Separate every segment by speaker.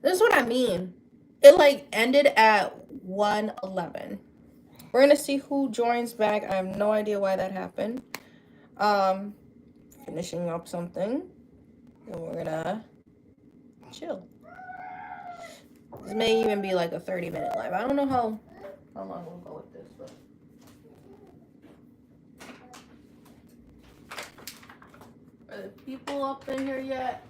Speaker 1: This is what I mean. It like ended at 1:11. We're gonna see who joins back. I have no idea why that happened. Finishing up something, and we're gonna chill. This may even be like a 30-minute live. I don't know how long we'll go with this, but are the people up in here yet?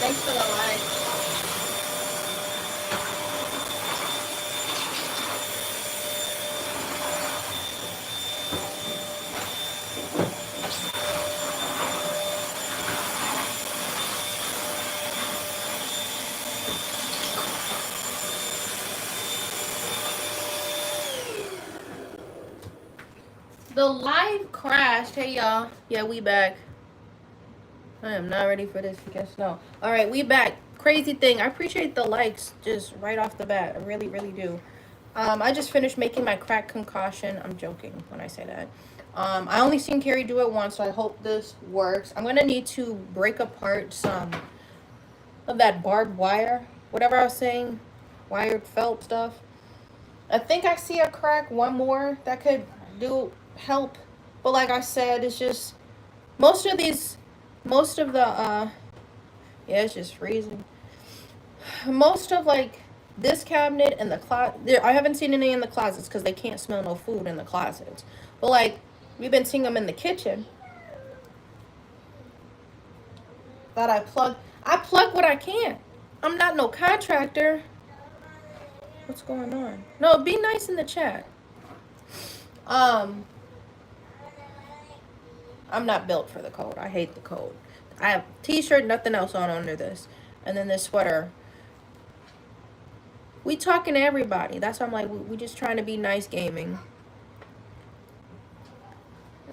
Speaker 1: Thanks for the like. The live crashed. Hey y'all. Yeah, we back. I am not ready for this. You guys know. All right, we back. Crazy thing. I appreciate the likes just right off the bat. I really, really do. I just finished making my crack concoction. I'm joking when I say that. I only seen Carrie do it once, so I hope this works. I'm gonna need to break apart some of that barbed wire, whatever I was saying, wired felt stuff. I think I see a crack, one more that could help, but like I said, it's just most of the yeah, it's just freezing. Most of like this cabinet and the closet, I haven't seen any in the closets because they can't smell no food in the closets, but like we've been seeing them in the kitchen. That I plug what I can. I'm not no contractor. What's going on? No, be nice in the chat. I'm not built for the cold. I hate the cold. I have t-shirt, nothing else on under this, and then this sweater. We talking to everybody. That's why I'm like, we just trying to be nice gaming.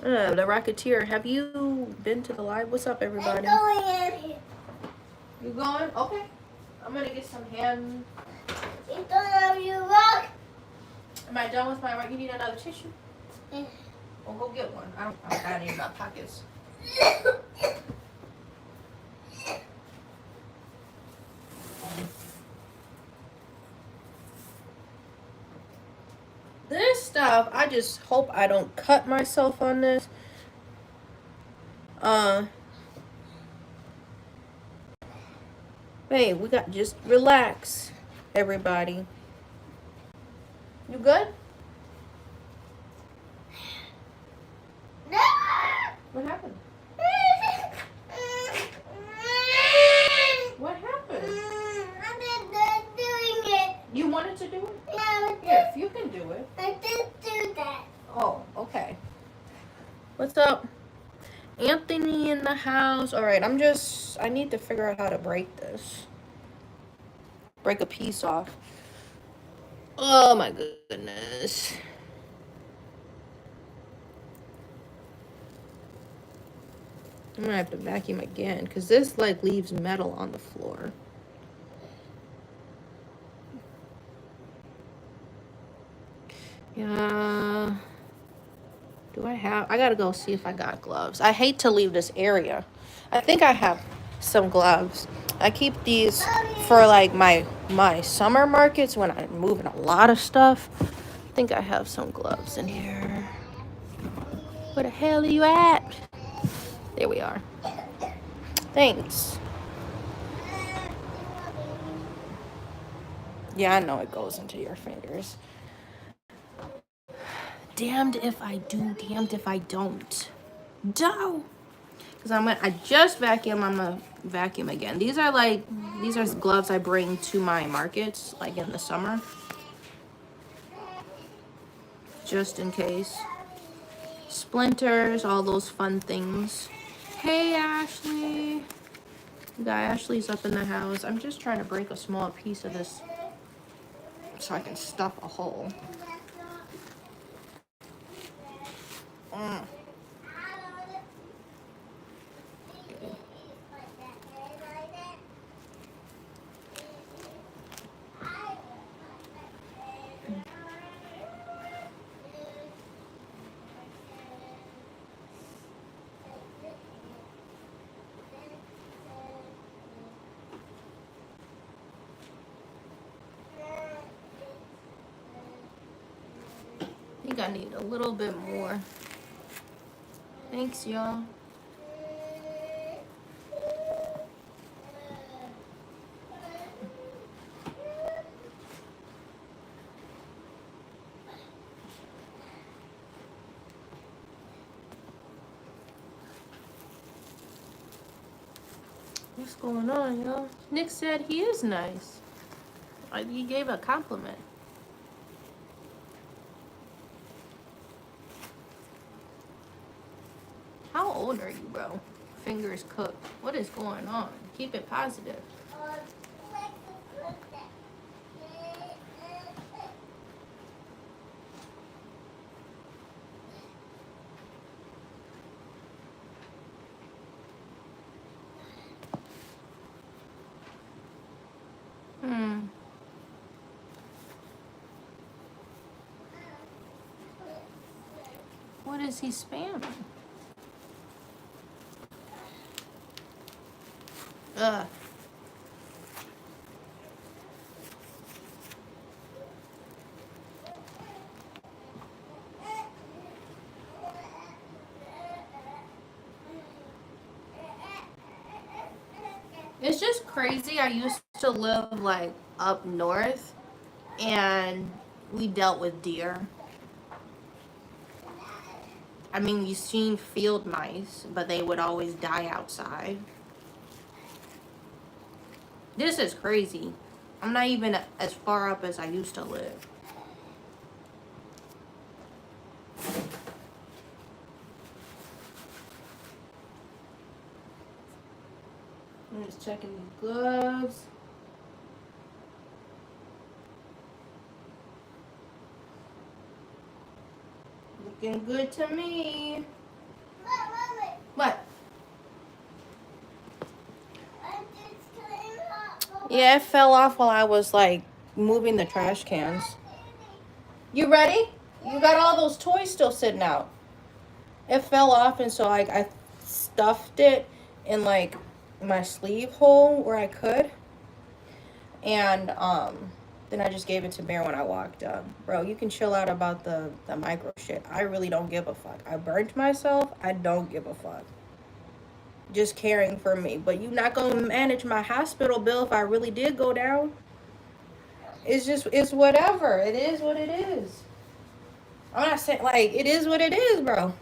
Speaker 1: The Rocketeer, have you been to the live? What's up, everybody? I'm going. You going? Okay. I'm gonna get some hand. You don't have your rock? Am I done with my rock? You need another tissue? Yeah. Well, go get one. I don't got any in my pockets. This stuff, I just hope I don't cut myself on this. Hey, we got, just relax, everybody. You good? What happened? What happened? I'm not doing it. You wanted to do it? Yeah, yeah, if you can do it. I did do that. Oh, okay. What's up? Anthony in the house. All right, I need to figure out how to break this. Break a piece off. Oh my goodness. I'm gonna have to vacuum again because this like leaves metal on the floor. Yeah. I gotta go see if I got gloves. I hate to leave this area. I think I have some gloves. I keep these for like my summer markets when I'm moving a lot of stuff. I think I have some gloves in here. Where the hell are you at? There we are. Thanks. Yeah, I know it goes into your fingers. Damned if I do, damned if I don't. Because I just vacuum. I'm gonna vacuum again. These are gloves I bring to my markets, like in the summer, just in case. Splinters, all those fun things. Hey, Ashley. You got Ashley's up in the house. I'm just trying to break a small piece of this so I can stuff a hole. I think I need a little bit more. Thanks, y'all. What's going on, y'all? Nick said he is nice. He gave a compliment. How old are you, bro? Fingers cooked. What is going on? Keep it positive. What is he spamming? Ugh. It's just crazy. I used to live like up north and we dealt with deer. I mean, you've seen field mice, but they would always die outside. This is crazy. I'm not even as far up as I used to live. I'm just checking the gloves. Looking good to me. What? Yeah, it fell off while I was like moving the trash cans. You ready? You got all those toys still sitting out. It fell off, and so I stuffed it in like my sleeve hole where I could. And then I just gave it to Bear when I walked up. Bro, you can chill out about the micro shit. I really don't give a fuck. I burnt myself. I don't give a fuck. Just caring for me. But you not gonna manage my hospital bill if I really did go down. It's whatever. It is what it is. I'm not saying, like, it is what it is, bro.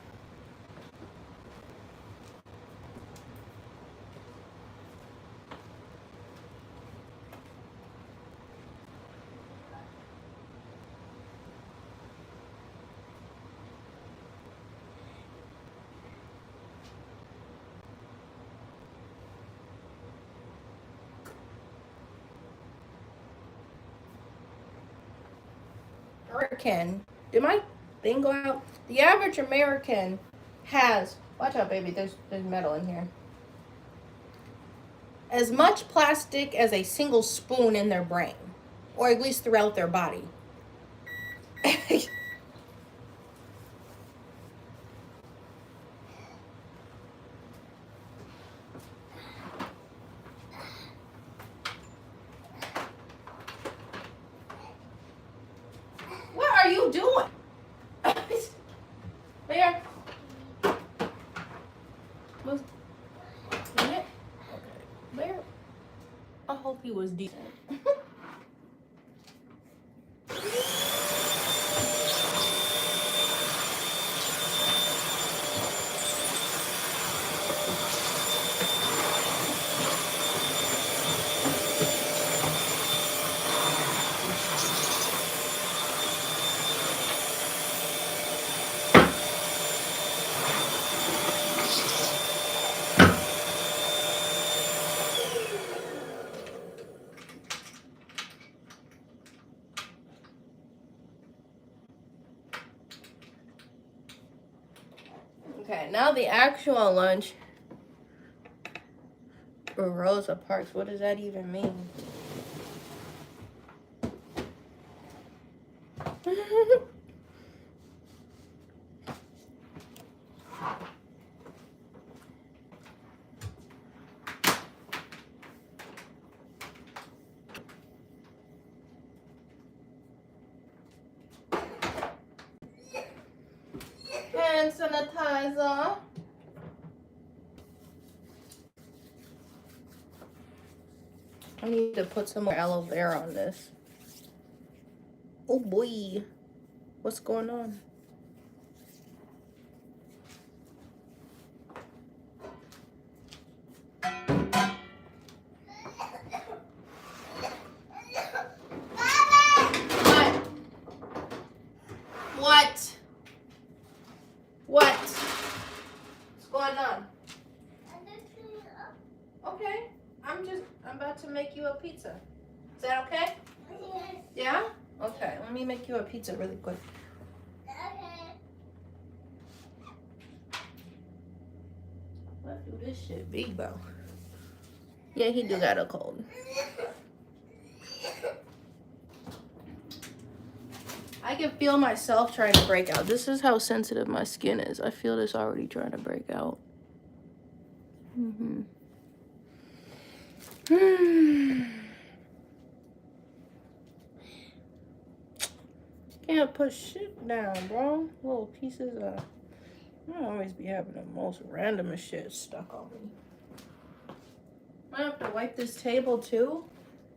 Speaker 1: American, did my thing go out? The average American has, watch out, baby, there's metal in here, as much plastic as a single spoon in their brain, or at least throughout their body. What are you doing? Bear. Was it? Okay. Bear. I hope he was decent. Okay, now the actual lunch. Rosa Parks, what does that even mean? Hand sanitizer. I need to put some more aloe vera on this. Oh boy. What's going on? What? What's going on? Okay. I'm about to make you a pizza. Is that okay? Yes. Yeah? Okay, let me make you a pizza really quick. Okay. Let's do this shit, big bro. Yeah, he do got a cold. I can feel myself trying to break out. This is how sensitive my skin is. I feel this already trying to break out. Can't put shit down, bro. Little pieces of... I always be having the most random shit stuck on me. I have to wipe this table too?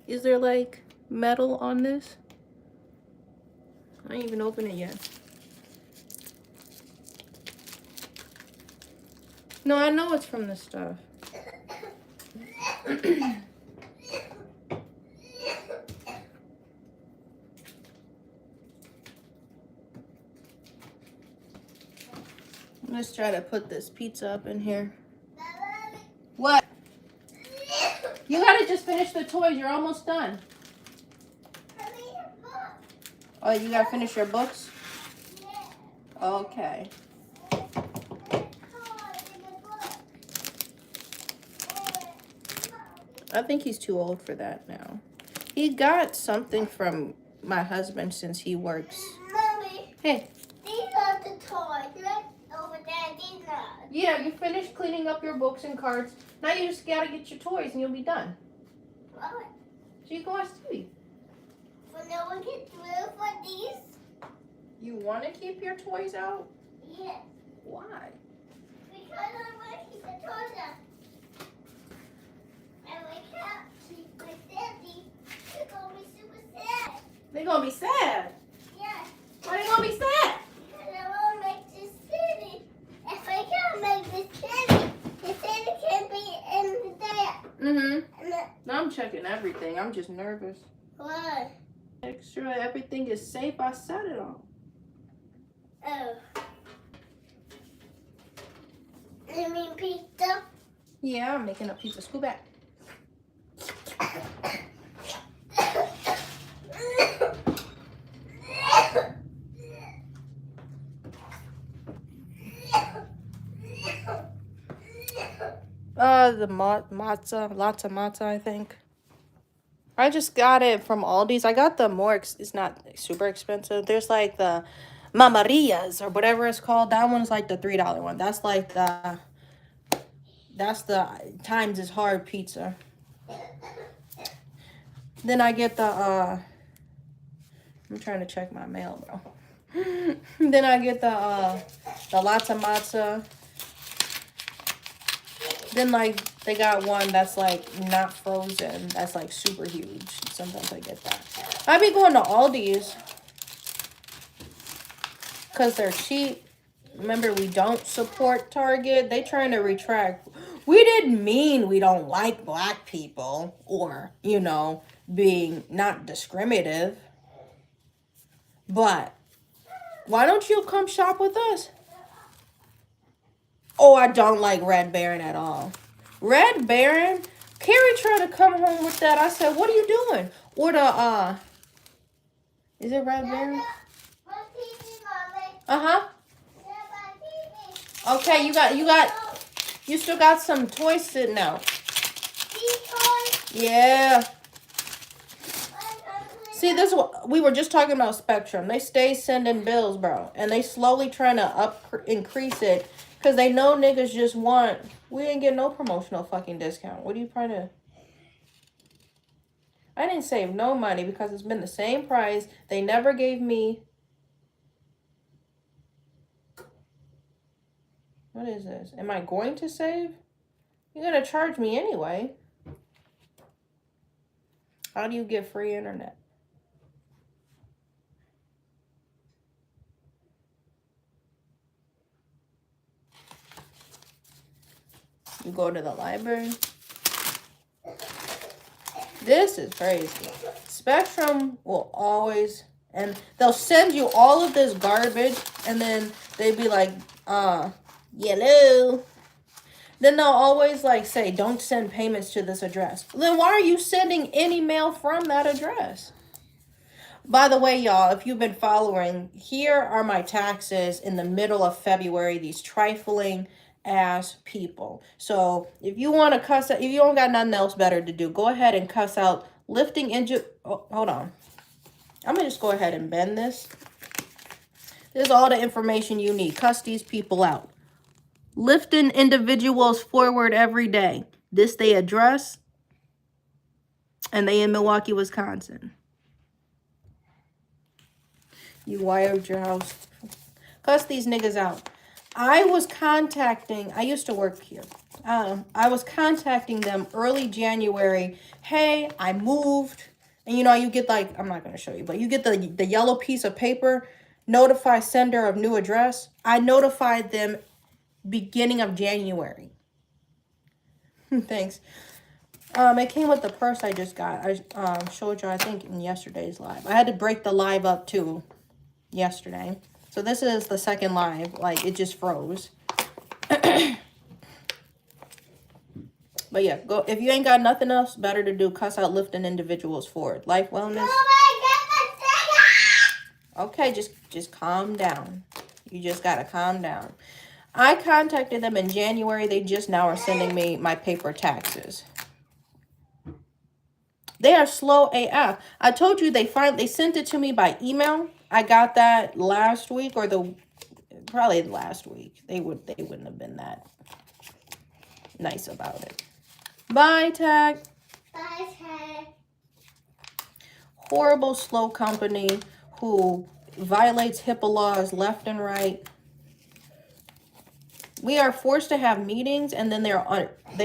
Speaker 1: Is there like metal on this? I ain't even opened it yet. No, I know it's from this stuff. Let's try to put this pizza up in here. What? You gotta just finish the toys. You're almost done. Oh, you gotta finish your books? Okay. I think he's too old for that now. He got something from my husband since he works. Mommy. Hey. These are the toys. Look over there. These are. Yeah, you finished cleaning up your books and cards. Now you just gotta get your toys and you'll be done. What? So you can watch TV. So no one can do it for these? You want to keep your toys out? Yes. Why? Because I want to keep the toys out. And we can't keep my daddy. They're going to be super sad. They're going to be sad? Yes. Why are they going to be sad? Because I want to make this city. If I can't make this city, the city can be in there. Mm-hmm. Now I'm checking everything. I'm just nervous. Why? Make sure everything is safe. I set it all. Oh. You mean pizza? Yeah, I'm making a pizza. Scoot back. The latte matza, I think. I just got it from Aldi's. I got the more, it's not super expensive. There's like the Mamarias or whatever it's called. That one's like the $3 one. That's like that's the Times is Hard pizza. Then I get the, I'm trying to check my mail, bro. Then I get the latte matza. Then, like, they got one that's, like, not frozen. That's, like, super huge. Sometimes I get that. I be going to Aldi's. Because they're cheap. Remember, we don't support Target. They trying to retract. We didn't mean we don't like black people. Or, you know, being not discriminative. But, why don't you come shop with us? Oh, I don't like Red Baron at all. Red Baron? Carrie tried to come home with that. I said, what are you doing? Or the, is it Red Baron? Uh-huh. Okay, you still got some toys sitting out.
Speaker 2: These toys?
Speaker 1: Yeah. See, this we were just talking about Spectrum. They stay sending bills, bro, and they slowly trying to increase it because they know niggas just want. We didn't get no promotional fucking discount. What are you trying to? I didn't save no money because it's been the same price. They never gave me. What is this? Am I going to save? You're gonna charge me anyway. How do you get free internet? You go to the library. This is crazy. Spectrum will always, and they'll send you all of this garbage, and then they'd be like, yellow. Then they'll always like say, don't send payments to this address. Then why are you sending any mail from that address? By the way, y'all, if you've been following, here are my taxes in the middle of February. These trifling ass people. So if you want to cuss out, if you don't got nothing else better to do, go ahead and cuss out lifting into. Oh, hold on. I'm gonna just go ahead and bend this. This is all the information you need. Cuss these people out. Lifting individuals forward every day. This they address, and they in Milwaukee, Wisconsin. You wired your house. Cuss these niggas out. I used to work here. I was contacting them early January. Hey, I moved. And you get like, I'm not going to show you, but you get the yellow piece of paper, notify sender of new address. I notified them beginning of January. Thanks. It came with the purse I just got. I showed you, I think, in yesterday's live. I had to break the live up too yesterday. So this is the second live. Like, it just froze. But yeah, go if you ain't got nothing else better to do, cuss out lifting individuals forward. Life wellness. Okay, just calm down. You just gotta calm down. I contacted them in January. They just now are sending me my paper taxes. They are slow AF. I told you they sent it to me by email. I got that last week or probably last week. They wouldn't have been that nice about it. Bye, Tag.
Speaker 2: Bye, Tag.
Speaker 1: Horrible slow company who violates HIPAA laws left and right. We are forced to have meetings, and then they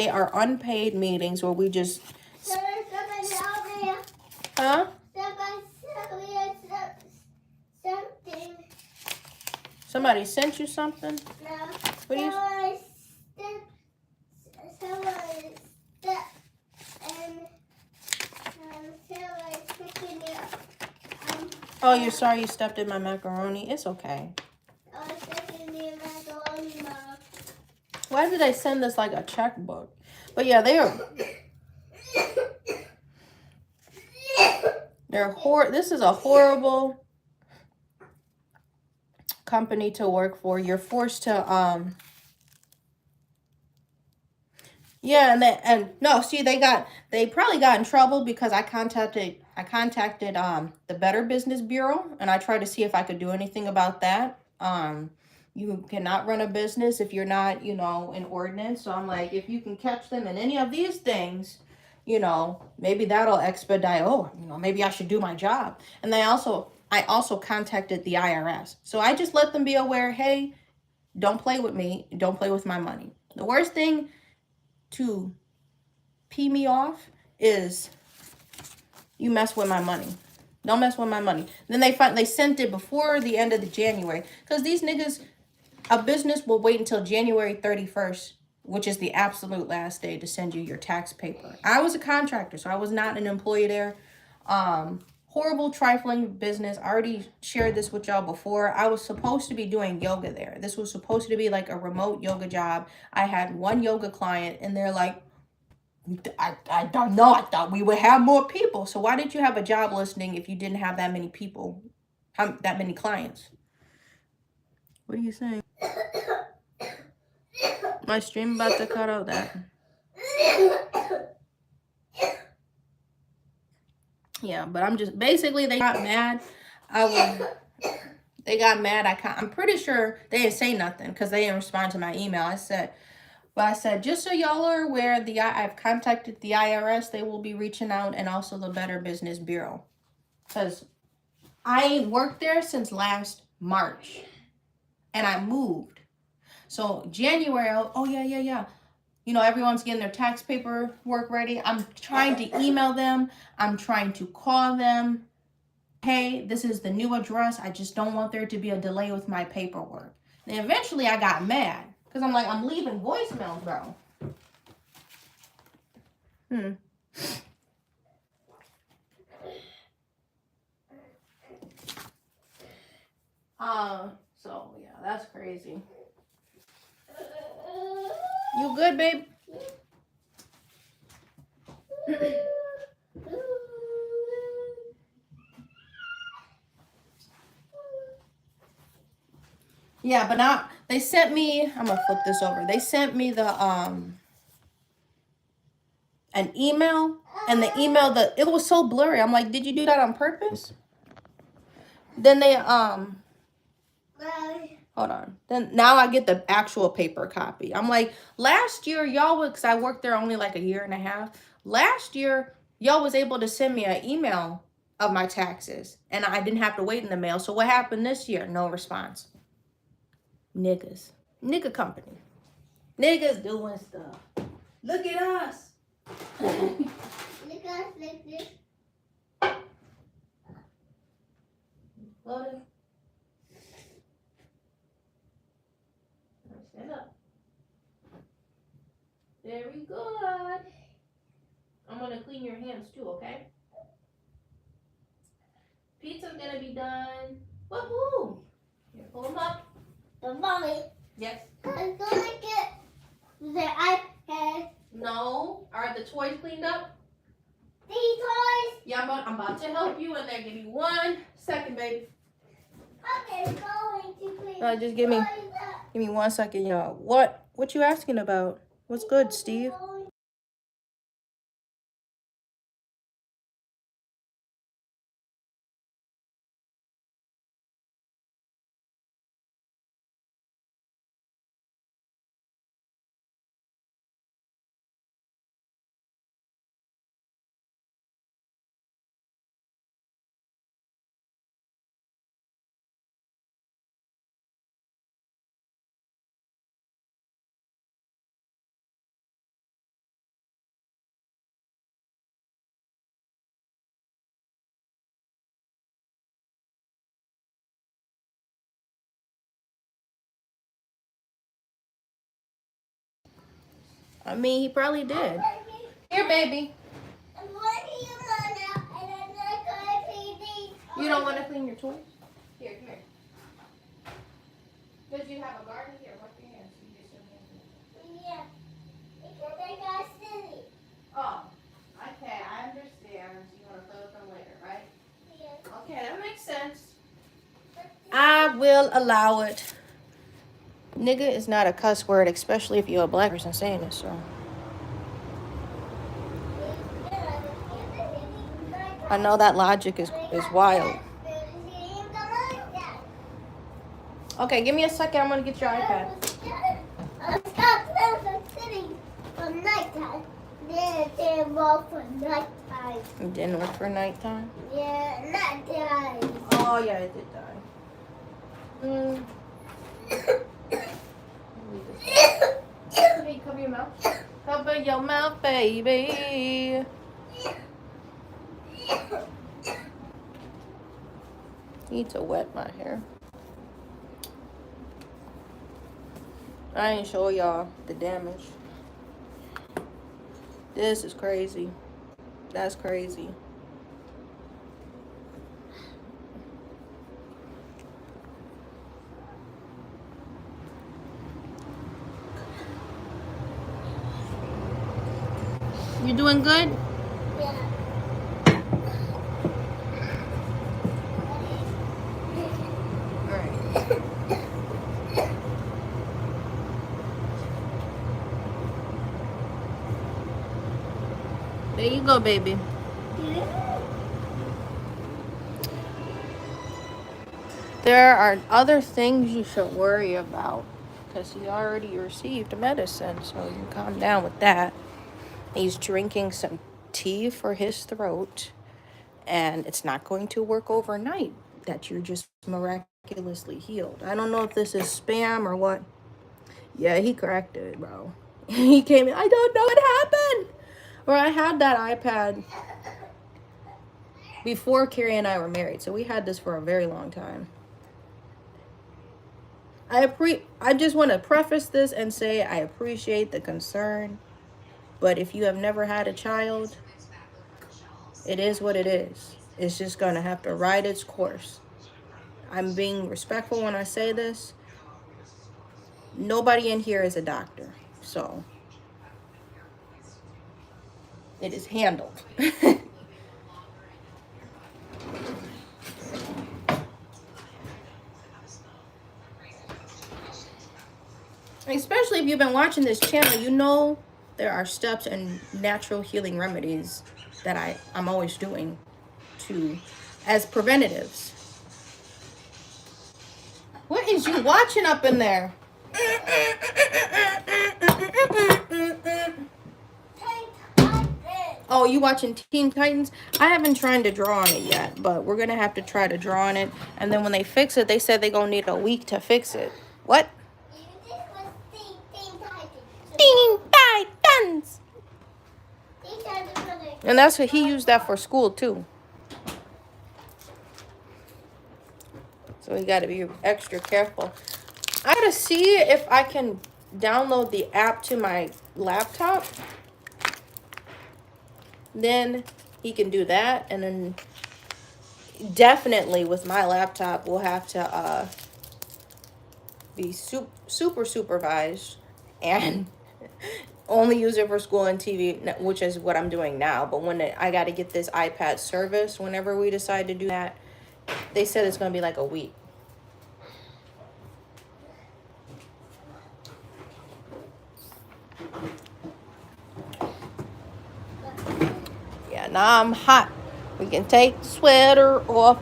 Speaker 1: are unpaid meetings where we just. Huh? Somebody sent you something?
Speaker 2: No.
Speaker 1: What do you? Oh, you're sorry you stepped in my macaroni. It's okay. Why did they send this like a checkbook? But yeah, this is a horrible company to work for. You're forced to yeah, they probably got in trouble because I contacted the Better Business Bureau, and I tried to see if I could do anything about that. You cannot run a business if you're not, in ordinance. So I'm like, if you can catch them in any of these things, maybe that'll expedite. Oh, maybe I should do my job. And I also contacted the IRS. So I just let them be aware. Hey, don't play with me. Don't play with my money. The worst thing to pee me off is you mess with my money. Don't mess with my money. Then they sent it before the end of the January, because these niggas, a business will wait until January 31st, which is the absolute last day to send you your tax paper. I was a contractor, so I was not an employee there. Horrible, trifling business. I already shared this with y'all before. I was supposed to be doing yoga there. This was supposed to be like a remote yoga job. I had one yoga client, and they're like, I don't know. I thought we would have more people. So why did you have a job listing if you didn't have that many people, that many clients? What are you saying? My stream about to cut out that. Yeah, but I'm just basically they got mad. They got mad. I'm pretty sure they didn't say nothing because they didn't respond to my email. I said, just so y'all are aware, I've contacted the IRS. They will be reaching out, and also the Better Business Bureau, because I ain't worked there since last March, and I moved. So January, oh yeah. You know, everyone's getting their tax paperwork ready. I'm trying to email them. I'm trying to call them. Hey, this is the new address. I just don't want there to be a delay with my paperwork. And eventually I got mad because I'm like, I'm leaving voicemails, bro. So yeah, that's crazy. You good, babe? Yeah, but now they sent me, I'm gonna flip this over. They sent me the an email, and the email, it was so blurry. I'm like, did you do that on purpose? Then they hold on. Then now I get the actual paper copy. I'm like, last year y'all, because I worked there only like a year and a half. Last year y'all was able to send me an email of my taxes, and I didn't have to wait in the mail. So what happened this year? No response. Niggas. Nigga company. Niggas doing stuff. Look at us.
Speaker 2: Look at us like this.
Speaker 1: Loaded. Stand up. Very good. I'm gonna clean your hands too, okay? Pizza's gonna be done. Woohoo! Here, pull them up.
Speaker 2: The mommy.
Speaker 1: Yes.
Speaker 2: I'm gonna get the iPad.
Speaker 1: No. Are the toys cleaned up?
Speaker 2: These toys.
Speaker 1: Yeah, I'm about to help you in there. Give me 1 second, baby.
Speaker 2: Okay, going to clean.
Speaker 1: Just give me 1 second, y'all. What you asking about? What's good, Steve? I mean, he probably did. Here, baby. You don't want to clean your toys? Here, come here. Because you have a garden here. Wipe your hands. You get your hands in it.
Speaker 2: Yeah, because I got silly.
Speaker 1: Oh, okay. I understand. You want to play with them later, right?
Speaker 2: Yeah.
Speaker 1: Okay, that makes sense. I will allow it. Nigga is not a cuss word, especially if you're a black person saying it, so. I know that logic is wild. Okay, give me a second. I'm going to get your iPad.
Speaker 2: Stop sitting for nighttime. Didn't work for nighttime.
Speaker 1: It didn't work for nighttime?
Speaker 2: Yeah, nighttime.
Speaker 1: Oh, yeah, it did die. Hey, cover your mouth. Cover your mouth, baby. Need to wet my hair. I ain't show y'all the damage. This is crazy. That's crazy. You doing good?
Speaker 2: Yeah.
Speaker 1: Alright. There you go, baby. There are other things you should worry about because he already received medicine, so you can calm down with that. He's drinking some tea for his throat, and it's not going to work overnight that you're just miraculously healed. I don't know if this is spam or what. Yeah, he cracked it, bro. He came in, I don't know what happened. Or I had that iPad before Carrie and I were married, so we had this for a very long time. I just want to preface this and say I appreciate the concern, but if you have never had a child, it is what it is. It's just going to have to ride its course. I'm being respectful when I say this. Nobody in here is a doctor, so it is handled. Especially if you've been watching this channel, you know there are steps and natural healing remedies that I'm always doing as preventatives. What is you watching up in there? Oh, you watching Teen Titans? I haven't tried to draw on it yet, but we're going to have to try to draw on it. And then when they fix it, they said they're going to need a week to fix it. What? Teen Titans! And that's what he used that for school, too. So we got to be extra careful. I got to see if I can download the app to my laptop. Then he can do that. And then definitely with my laptop, we'll have to be super supervised and only use it for school and TV, which is what I'm doing now. But when I got to get this iPad service, whenever we decide to do that, they said it's going to be like a week. Yeah, now I'm hot. We can take the sweater off.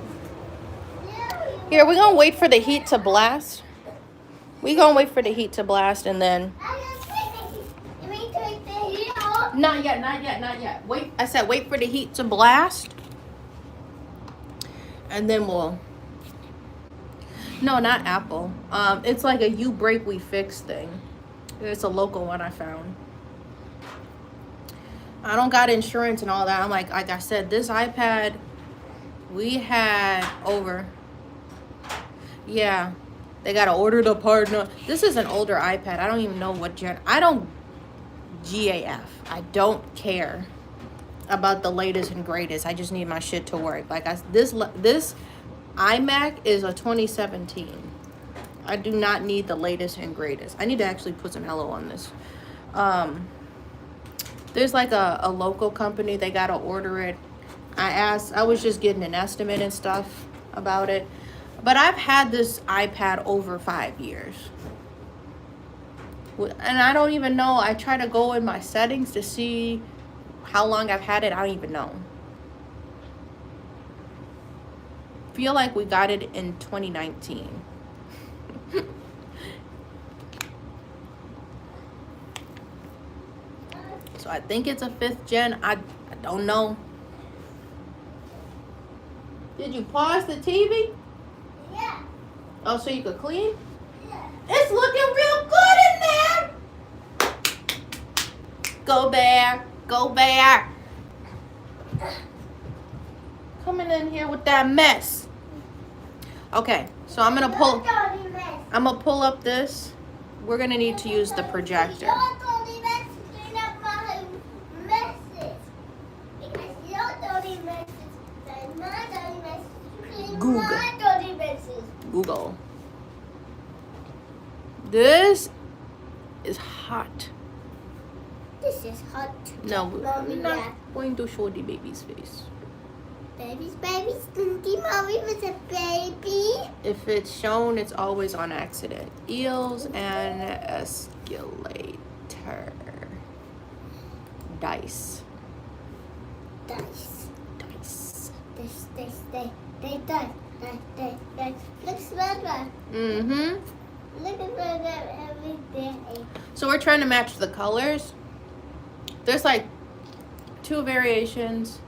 Speaker 1: Here, we're going to wait for the heat to blast. We're going to wait for the heat to blast and then... Not yet, not yet, not yet. Wait, I said wait for the heat to blast. And then we'll... No, not Apple. It's like a You Break We Fix thing. It's a local one I found. I don't got insurance and all that. I'm like I said, this iPad we had over... Yeah, they got to order the part. No, this is an older iPad. I don't even know what gen... I don't... GAF. I don't care about the latest and greatest. I just need my shit to work. Like this iMac is a 2017. I do not need the latest and greatest. I need to actually put some hello on this. There's like a local company. They gotta order it. I was just getting an estimate and stuff about it. But I've had this iPad over 5 years. And I don't even know. I try to go in my settings to see how long I've had it. I don't even know. Feel like we got it in 2019. So I think it's a 5th gen. I don't know. Did you pause the TV?
Speaker 2: Yeah.
Speaker 1: Oh, so you could clean?
Speaker 2: Yeah.
Speaker 1: It's looking real good in there. Go Bear. Go Bear. Coming in here with that mess. Okay, so I'm gonna pull up this. We're gonna need to use the projector. Google. This is hot.
Speaker 2: This is hot.
Speaker 1: No, we're not going to show the baby's face.
Speaker 2: Baby, Stinky Mommy was a baby.
Speaker 1: If it's shown, it's always on accident. Eels and escalator. Dice.
Speaker 2: dice.
Speaker 1: Dice.
Speaker 2: They dice. Look, smell that.
Speaker 1: Mm-hmm.
Speaker 2: Look at that every day.
Speaker 1: So we're trying to match the colors. There's like 2 variations.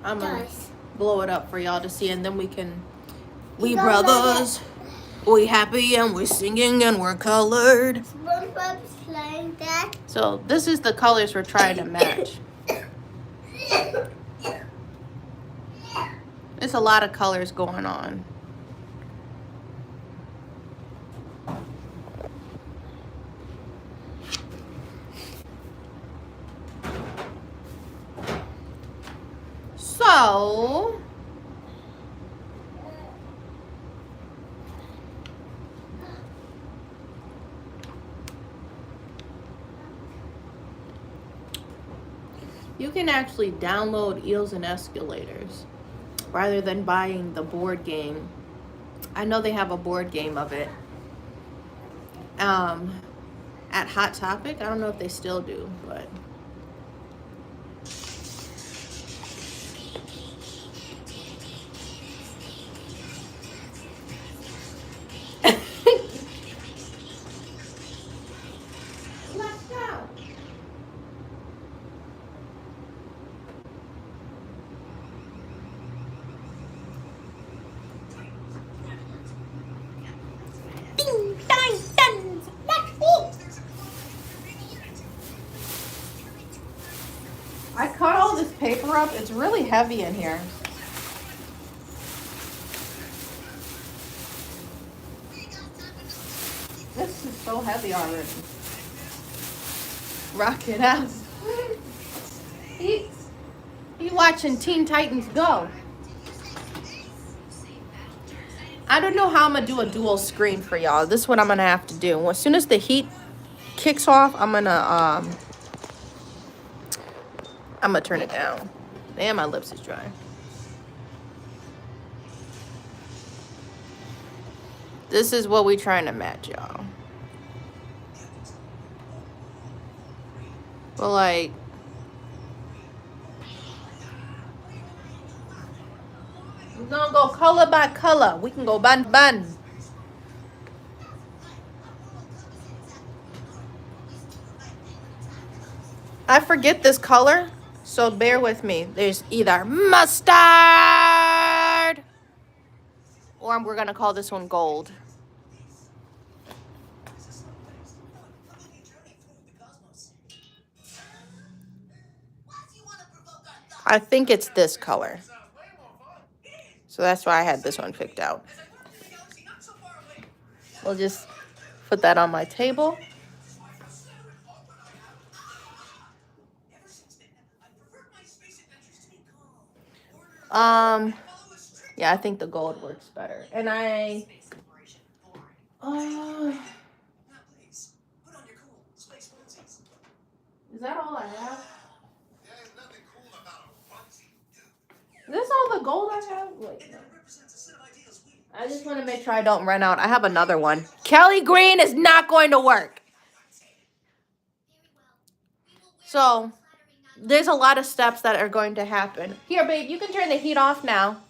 Speaker 1: I'm gonna
Speaker 2: Dice.
Speaker 1: blow it up for y'all to see, and then we can. We
Speaker 2: You don't
Speaker 1: brothers, we happy and we're singing and we're colored.
Speaker 2: SpongeBob's playing that.
Speaker 1: So this is the colors we're trying to match. There's a lot of colors going on. So you can actually download Eels and Escalators rather than buying the board game. I know they have a board game of it. At Hot Topic. I don't know if they still do, but let's go. Ding, dang, dang. Let's go. I cut all this paper up. It's really heavy in here. This is so heavy already. Rocket out. He watching Teen Titans Go. I don't know how I'm gonna do a dual screen for y'all. This is what I'm gonna have to do. As soon as the heat kicks off, I'm gonna turn it down. Damn, my lips is dry. This is what we trying to match, y'all. But like, we're gonna go color by color. We can go bun bun. I forget this color, so bear with me. There's either mustard, or we're gonna call this one gold. I think it's this color. So that's why I had this one picked out. We'll just put that on my table. Yeah, I think the gold works better. And is that all I have? Is this all the gold I have? Wait, no. I just want to make sure I don't run out. I have another one. Kelly Green is not going to work. So there's a lot of steps that are going to happen. Here, babe, you can turn the heat off now.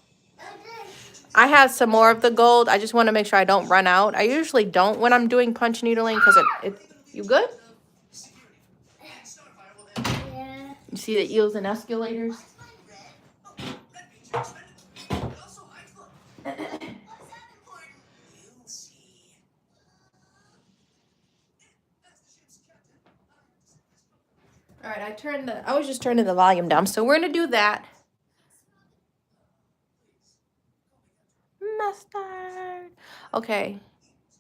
Speaker 1: I have some more of the gold. I just want to make sure I don't run out. I usually don't when I'm doing punch needling because you good?
Speaker 2: Yeah.
Speaker 1: You see the eels and escalators? All right, I was just turning the volume down. So we're going to do that. Mustard. Okay.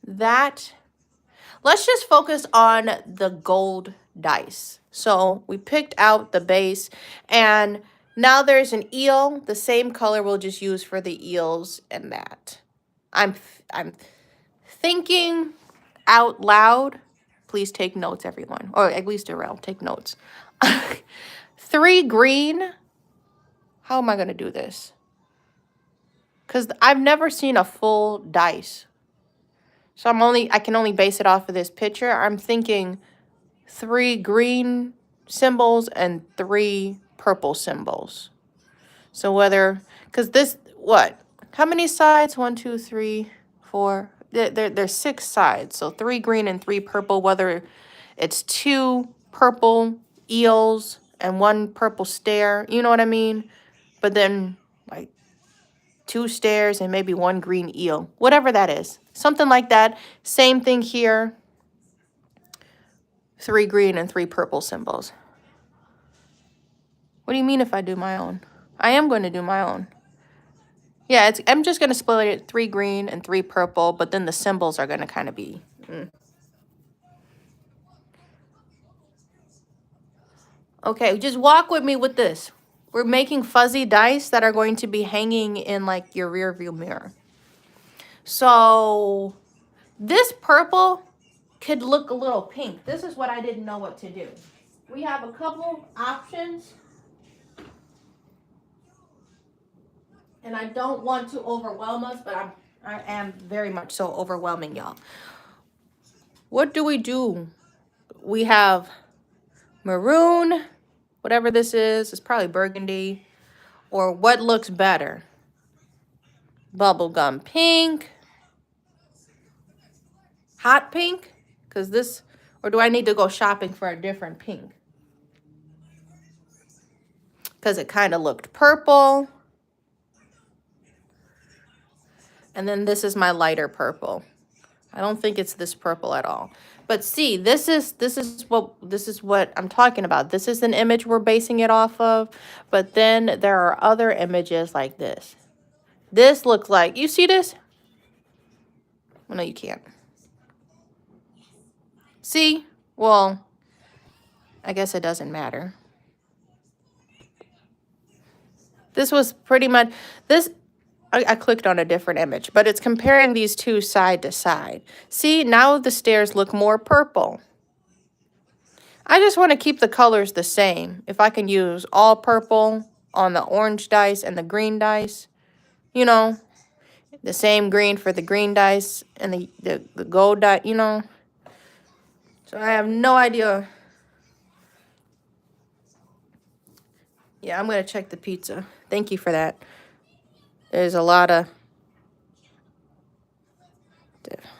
Speaker 1: Let's just focus on the gold dice. So we picked out the base, and now there's an eel. The same color we'll just use for the eels and that. I'm thinking out loud. Please take notes, everyone. Or at least Darrell, take notes. 3 green. How am I going to do this? Because I've never seen a full dice. So I can only base it off of this picture. I'm thinking 3 green symbols and 3 purple symbols. So whether, because this, what? How many sides? 1, 2, 3, 4. There's 6 sides. So 3 green and 3 purple, whether it's 2 purple eels and 1 purple stair. You know what I mean? But then like 2 stairs and maybe 1 green eel. Whatever that is. Something like that. Same thing here. 3 green and 3 purple symbols. What do you mean if I do my own? I am going to do my own. Yeah, I'm just going to split it 3 green and 3 purple, but then the symbols are going to kind of be... Okay, just walk with me with this. We're making fuzzy dice that are going to be hanging in like your rear view mirror. So this purple could look a little pink. This is what I didn't know what to do. We have a couple options. And I don't want to overwhelm us, but I am very much so overwhelming y'all. What do? We have maroon, whatever this is. It's probably burgundy. Or what looks better? Bubblegum pink. Hot pink? Because this, or do I need to go shopping for a different pink? Because it kind of looked purple. And then this is my lighter purple. I don't think it's this purple at all. But see, this is what I'm talking about. This is an image we're basing it off of. But then there are other images like this. This looks like, you see this? Well, no, you can't. See? Well, I guess it doesn't matter. This was pretty much, this, I clicked on a different image, but it's comparing these two side to side. See, now the stairs look more purple. I just want to keep the colors the same. If I can use all purple on the orange dice and the green dice, you know, the same green for the green dice and the gold dice, you know. So I have no idea. Yeah, I'm going to check the pizza. Thank you for that. There's a lot of...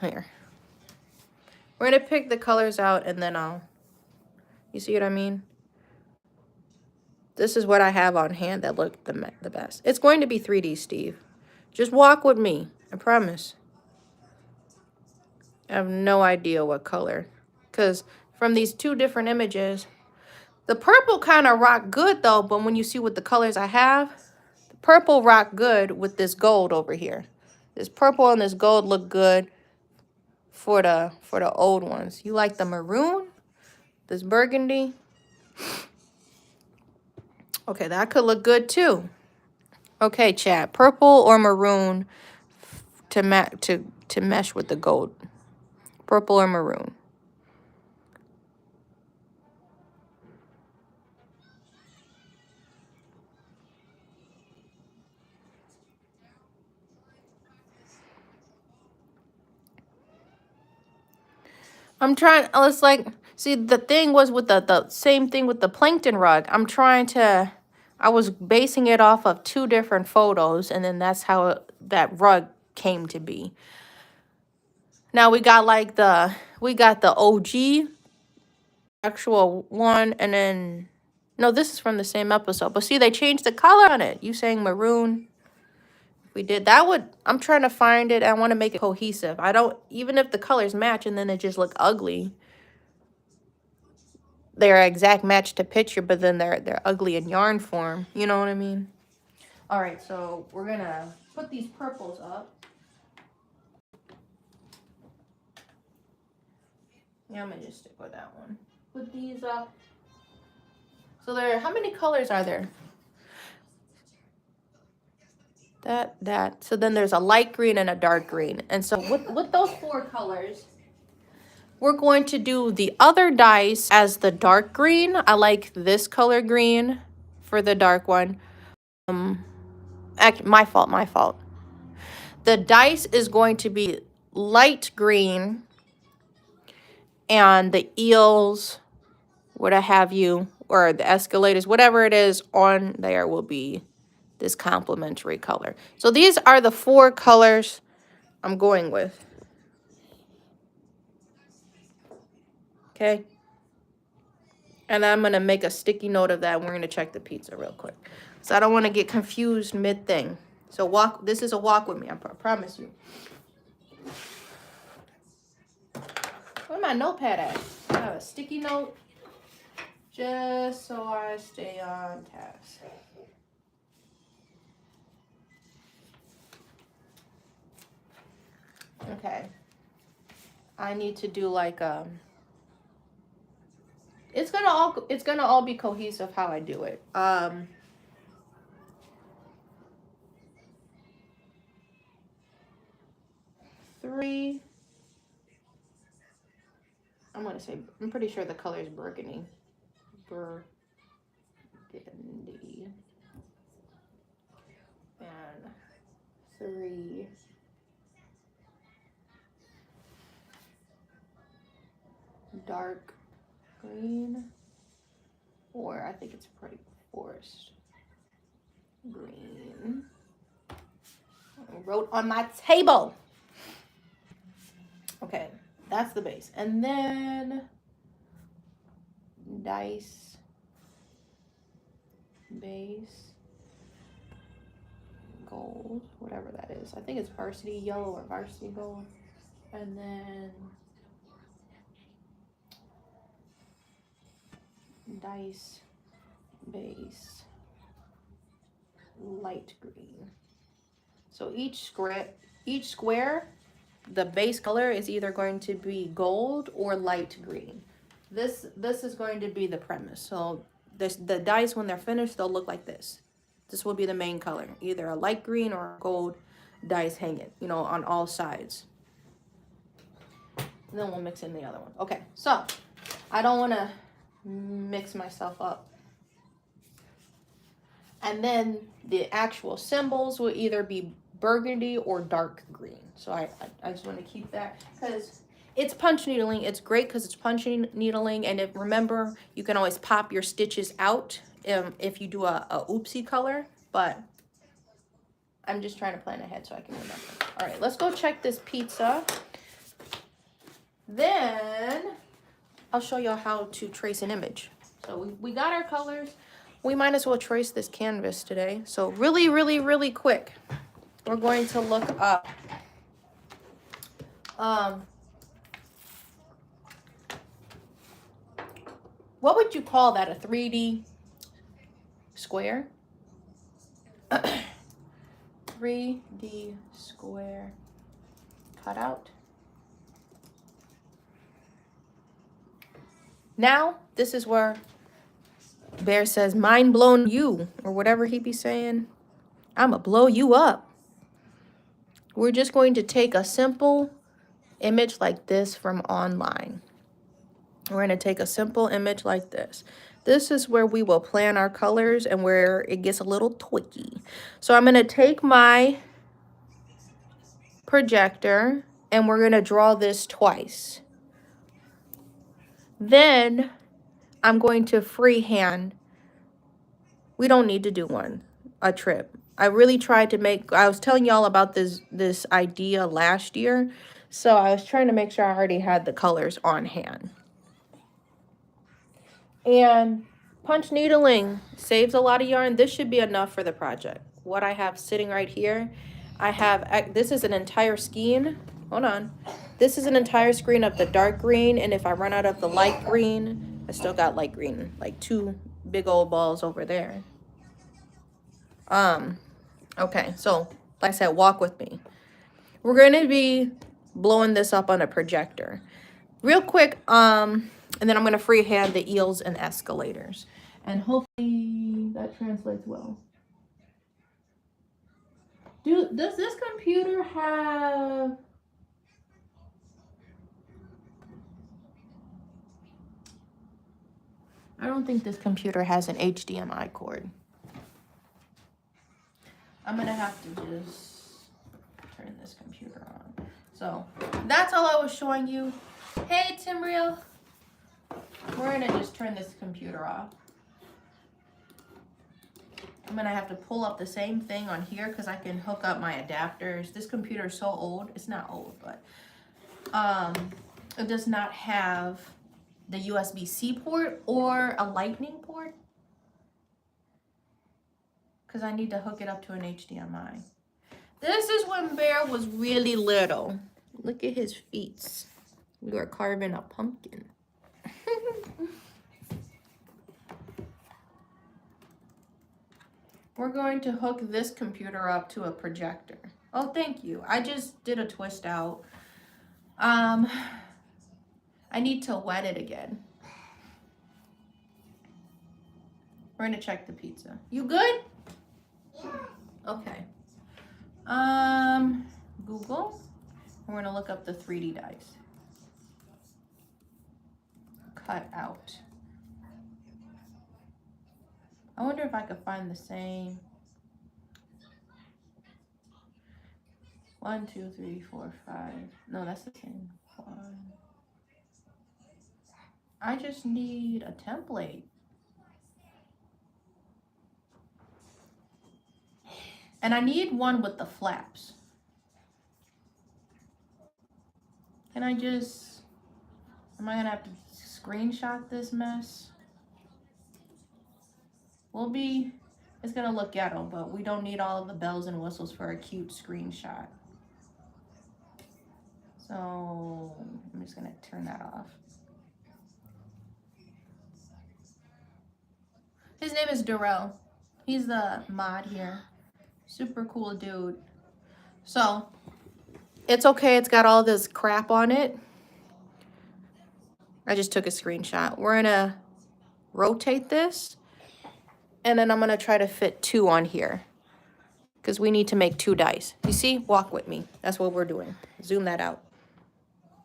Speaker 1: Here. We're going to pick the colors out and then I'll... You see what I mean? This is what I have on hand that looked the best. It's going to be 3D, Steve. Just walk with me. I promise. I have no idea what color. Because from these 2 different images, the purple kind of rock good though, but when you see what the colors I have, the purple rock good with this gold over here. This purple and this gold look good for the old ones. You like the maroon? This burgundy? Okay, that could look good too. Okay, chat. Purple or maroon to mesh with the gold. Purple or maroon. I'm trying, it's like, see, the thing was with the same thing with the plankton rug. I was basing it off of 2 different photos, and then that's how that rug came to be. Now we got like we got the OG actual one, and then, no, this is from the same episode. But see, they changed the color on it. You saying maroon? We did that would, I'm trying to find it. I want to make it cohesive. I don't, even if the colors match and then they just look ugly, they're an exact match to picture, but then they're ugly in yarn form. You know what I mean? All right, so we're gonna put these purples up. Yeah, I'm gonna just stick with that one. Put these up. So how many colors are there? That. So then there's a light green and a dark green. And so with those 4 colors, we're going to do the other dice as the dark green. I like this color green for the dark one. My fault. The dice is going to be light green, and the eels, what have you, or the escalators, whatever it is on there will be this complementary color. So these are the 4 colors I'm going with. Okay. And I'm going to make a sticky note of that. And we're going to check the pizza real quick. So I don't want to get confused mid-thing. So this is a walk with me. I promise you. Where's my notepad at? I have a sticky note just so I stay on task. Okay. I need to do like it's gonna all be cohesive how I do it. 3. I'm pretty sure the color is burgundy. Burgundy. And 3. Dark green. Or I think it's pretty forest green. I wrote on my table. Okay, that's the base. And then dice base gold, whatever that is. I think it's varsity yellow or varsity gold. And then dice base light green. So each square, the base color is either going to be gold or light green. This is going to be the premise. So the dice, when they're finished, they'll look like this. This will be the main color, either a light green or a gold dice hanging, on all sides. And then we'll mix in the other one. Okay, so I don't want to mix myself up. And then the actual symbols will either be burgundy or dark green. So I just want to keep that because it's punch needling. It's great because it's punch needling. And remember, you can always pop your stitches out if you do a oopsie color. But I'm just trying to plan ahead so I can remember. All right, let's go check this pizza. Then I'll show y'all how to trace an image. So we got our colors. We might as well trace this canvas today. So really, really, really quick, we're going to look up what would you call that? A 3D square? 3D square cutout. Now, this is where Bear says, mind blown you, or whatever he be saying. I'ma blow you up. We're just going to take a simple image like this from online. We're going to take a simple image like this. This is where we will plan our colors and where it gets a little twicky. So I'm going to take my projector and we're going to draw this twice. Then I'm going to freehand. We don't need to do a trip. I really tried to I was telling y'all about this idea last year. So I was trying to make sure I already had the colors on hand. And punch needling saves a lot of yarn. This should be enough for the project. What I have sitting right here, this is an entire skein. Hold on. This is an entire screen of the dark green. And if I run out of the light green, I still got light green, like 2 big old balls over there. Okay, so like I said, walk with me. We're going to be blowing this up on a projector. Real quick, and then I'm going to freehand the eels and escalators. And hopefully that translates well. Does this computer have... I don't think this computer has an HDMI cord. I'm going to have to just turn this computer on. So that's all I was showing you. Hey, Timbriel. We're going to just turn this computer off. I'm gonna have to pull up the same thing on here because I can hook up my adapters. This computer is so old. It's not old, but it does not have the USB-C port or a lightning port because I need to hook it up to an HDMI. This is when Bear was really little. Look at his feet. We were carving a pumpkin. We're going to hook this computer up to a projector. Oh, thank you. I just did a twist out. I need to wet it again. We're gonna check the pizza. You good?
Speaker 2: Yeah.
Speaker 1: Okay. Google. We're gonna look up the 3D dice. Cut out. I wonder if I could find the same. 1, 2, 3, 4, 5. No, that's the same one. I just need a template. And I need one with the flaps. Can I just, am I gonna have to screenshot this mess? It's gonna look ghetto, but we don't need all of the bells and whistles for a cute screenshot. So I'm just gonna turn that off. His name is Darrell. He's the mod here. Super cool dude. So it's okay, it's got all this crap on it. I just took a screenshot. We're gonna rotate this, and then I'm gonna try to fit 2 on here because we need to make 2 dice. You see? Walk with me. That's what we're doing. Zoom that out.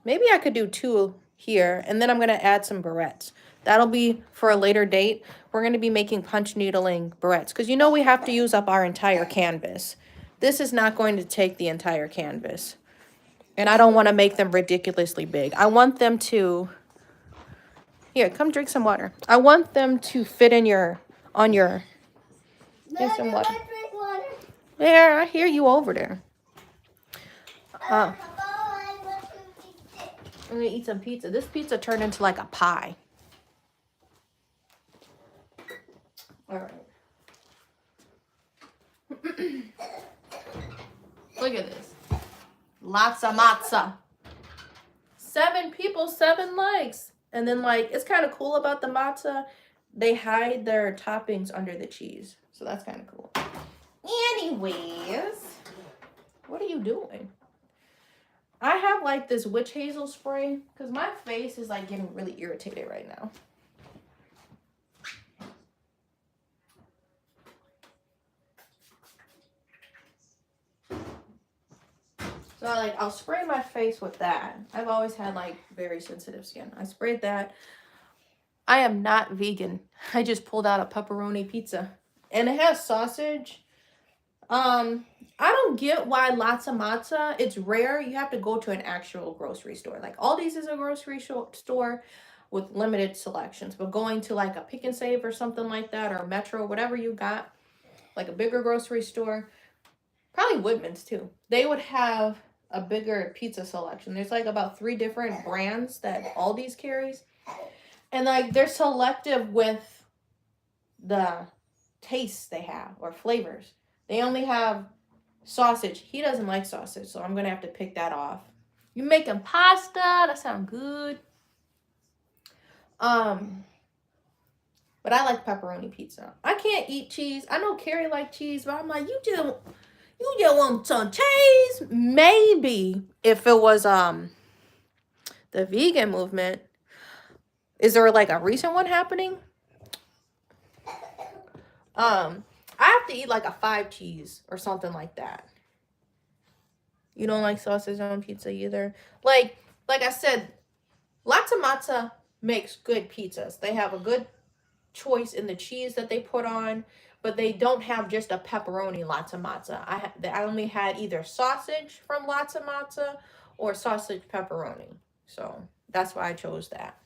Speaker 1: Maybe I could do 2 here, and then I'm gonna add some barrettes. That'll be for a later date. We're gonna be making punch needling barrettes because you know we have to use up our entire canvas. This is not going to take the entire canvas. And I don't want to make them ridiculously big. I want them to, here, come drink some water. I want them to fit in on your, drink some water. There, I hear you over there. I'm gonna eat some pizza. This pizza turned into like a pie. All right. Look at this. Lots of matzah. 7 people, 7 likes. And then like, it's kind of cool about the matzah. They hide their toppings under the cheese. So that's kind of cool. Anyways, what are you doing? I have like this witch hazel spray because my face is like getting really irritated right now. So I'll spray my face with that. I've always had like very sensitive skin. I sprayed that. I am not vegan. I just pulled out a pepperoni pizza and it has sausage. I don't get why lots of matzah. It's rare. You have to go to an actual grocery store. Like Aldi's is a grocery store with limited selections, but going to like a Pick and Save or something like that, or Metro, whatever you got, like a bigger grocery store, probably Woodman's too. They would have a bigger pizza selection. There's like about 3 different brands that Aldi's carries. And like they're selective with the tastes they have or flavors. They only have sausage. He doesn't like sausage, so I'm gonna have to pick that off. You making pasta? That sounds good. But I like pepperoni pizza. I can't eat cheese. I know Carrie likes cheese, but I'm like, you just want some cheese? Maybe if it was the vegan movement. Is there like a recent one happening? I have to eat like a 5 cheese or something like that. You don't like sausage on pizza either? Like I said, lots of matzah makes good pizzas. They have a good choice in the cheese that they put on, but they don't have just a pepperoni lots of matzah. I only had either sausage from lots of matzah or sausage pepperoni. So that's why I chose that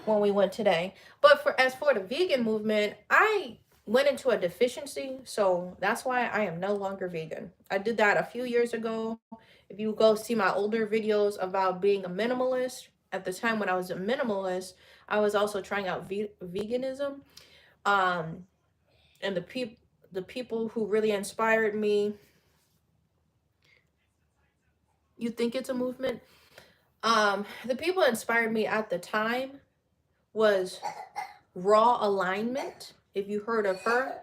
Speaker 1: when we went today. But as for the vegan movement, I went into a deficiency. So that's why I am no longer vegan. I did that a few years ago. If you go see my older videos about being a minimalist, at the time when I was a minimalist, I was also trying out veganism. Um, and the people who really inspired me, you think it's a movement? The people that inspired me at the time was Raw Alignment. If you heard of her,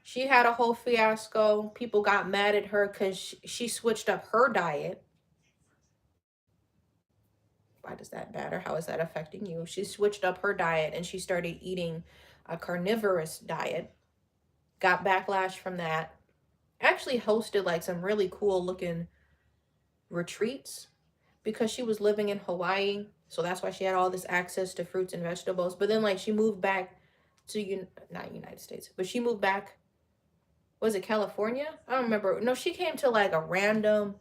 Speaker 1: she had a whole fiasco. People got mad at her because she switched up her diet. Why does that matter? How is that affecting you? She switched up her diet and she started eating a carnivorous diet. Got backlash from that. Actually hosted like some really cool looking retreats because she was living in Hawaii. So that's why she had all this access to fruits and vegetables. But then like she moved back to, not United States, but she moved back. Was it California? I don't remember. No, she came to like a random,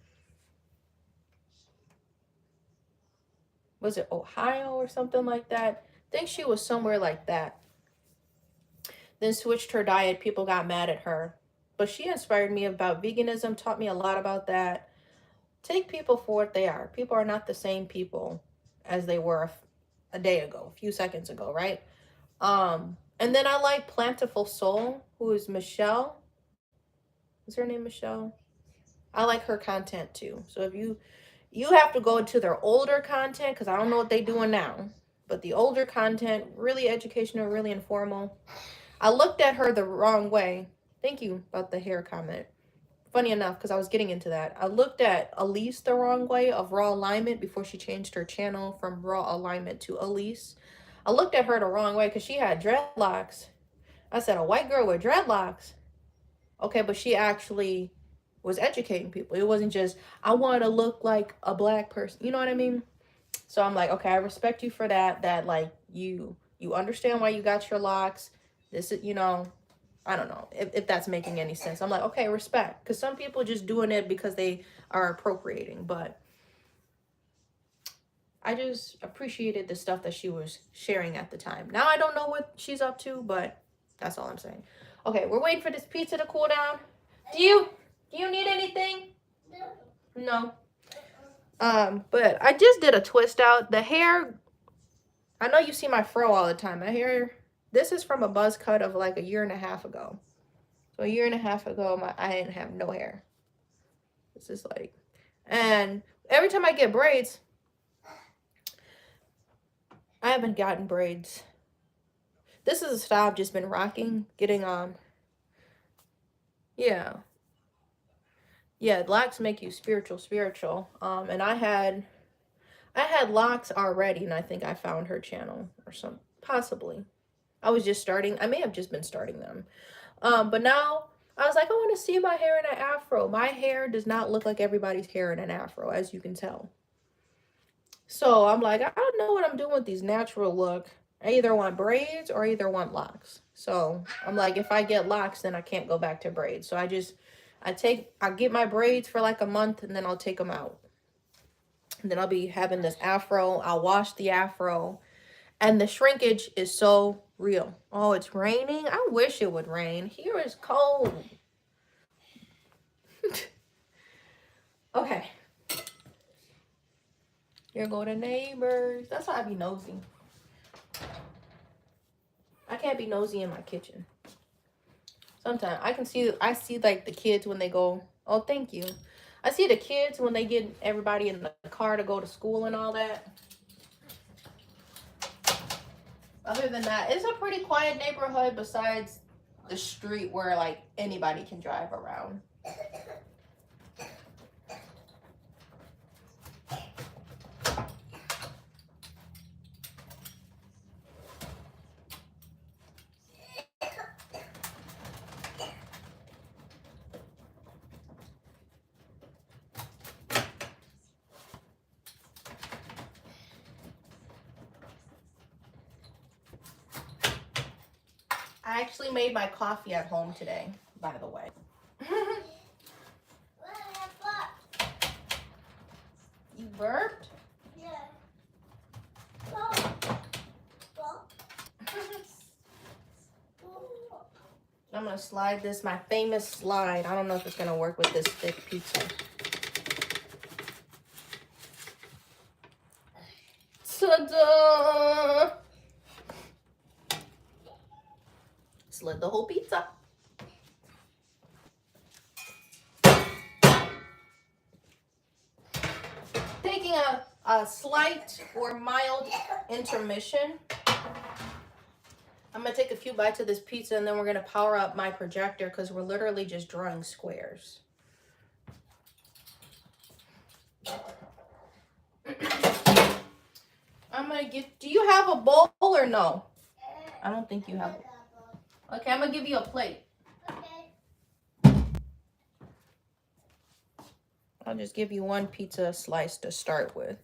Speaker 1: was it Ohio or something like that? I think she was somewhere like that. Then switched her diet. People got mad at her. But she inspired me about veganism, taught me a lot about that. Take people for what they are. People are not the same people as they were a day ago, a few seconds ago, right? And then I like Plantful Soul, who is Michelle. Is her name Michelle? I like her content too. So if you have to go into their older content, because I don't know what they're doing now, but the older content, really educational, really informal. I looked at her the wrong way. Thank you about the hair comment. Funny enough, because I was getting into that. I looked at Elise the wrong way of Raw Alignment before she changed her channel from Raw Alignment to Elise. I looked at her the wrong way because she had dreadlocks. I said, a white girl with dreadlocks. Okay, but she actually was educating people. It wasn't just, I want to look like a black person. You know what I mean? So I'm like, okay, I respect you for that. That like you understand why you got your locks. This is, I don't know if that's making any sense. I'm like, okay, respect. Because some people just doing it because they are appropriating. But I just appreciated the stuff that she was sharing at the time. Now I don't know what she's up to, but that's all I'm saying. Okay, we're waiting for this pizza to cool down. Do you need anything? No. But I just did a twist out. The hair, I know you see my fro all the time. My hair, this is from a buzz cut of like a year and a half ago. So a year and a half ago, I didn't have no hair. This is like, and every time I get braids, I haven't gotten braids. This is a style I've just been rocking, getting yeah. Yeah, locks make you spiritual. And I had locks already, and I think I found her channel or some, possibly. I was just starting. I may have just been starting them. But now I was like, I want to see my hair in an afro. My hair does not look like everybody's hair in an afro, as you can tell. So I'm like, I don't know what I'm doing with these natural look. I either want braids or I either want locks. So I'm like, if I get locks, then I can't go back to braids. So I get my braids for like a month and then I'll take them out. And then I'll be having this afro. I'll wash the afro. And the shrinkage is so real. Oh, it's raining. I wish it would rain. Here is cold. Okay. Here go the neighbors. That's why I be nosy. I can't be nosy in my kitchen. Sometimes I see like the kids when they go, oh, thank you. I see the kids when they get everybody in the car to go to school and all that. Other than that, it's a pretty quiet neighborhood besides the street where like anybody can drive around. I actually made my coffee at home today, by the way. You burped?
Speaker 2: Yeah.
Speaker 1: gonna slide this, my famous slide. I don't know if it's gonna work with this thick pizza. Ta-da! Slid the whole pizza. Taking a slight or mild intermission. I'm gonna take a few bites of this pizza and then we're gonna power up my projector because we're literally just drawing squares. I'm gonna get, do you have a bowl or no? I don't think you have. Okay, I'm gonna give you a plate.
Speaker 2: Okay.
Speaker 1: I'll just give you one pizza slice to start with.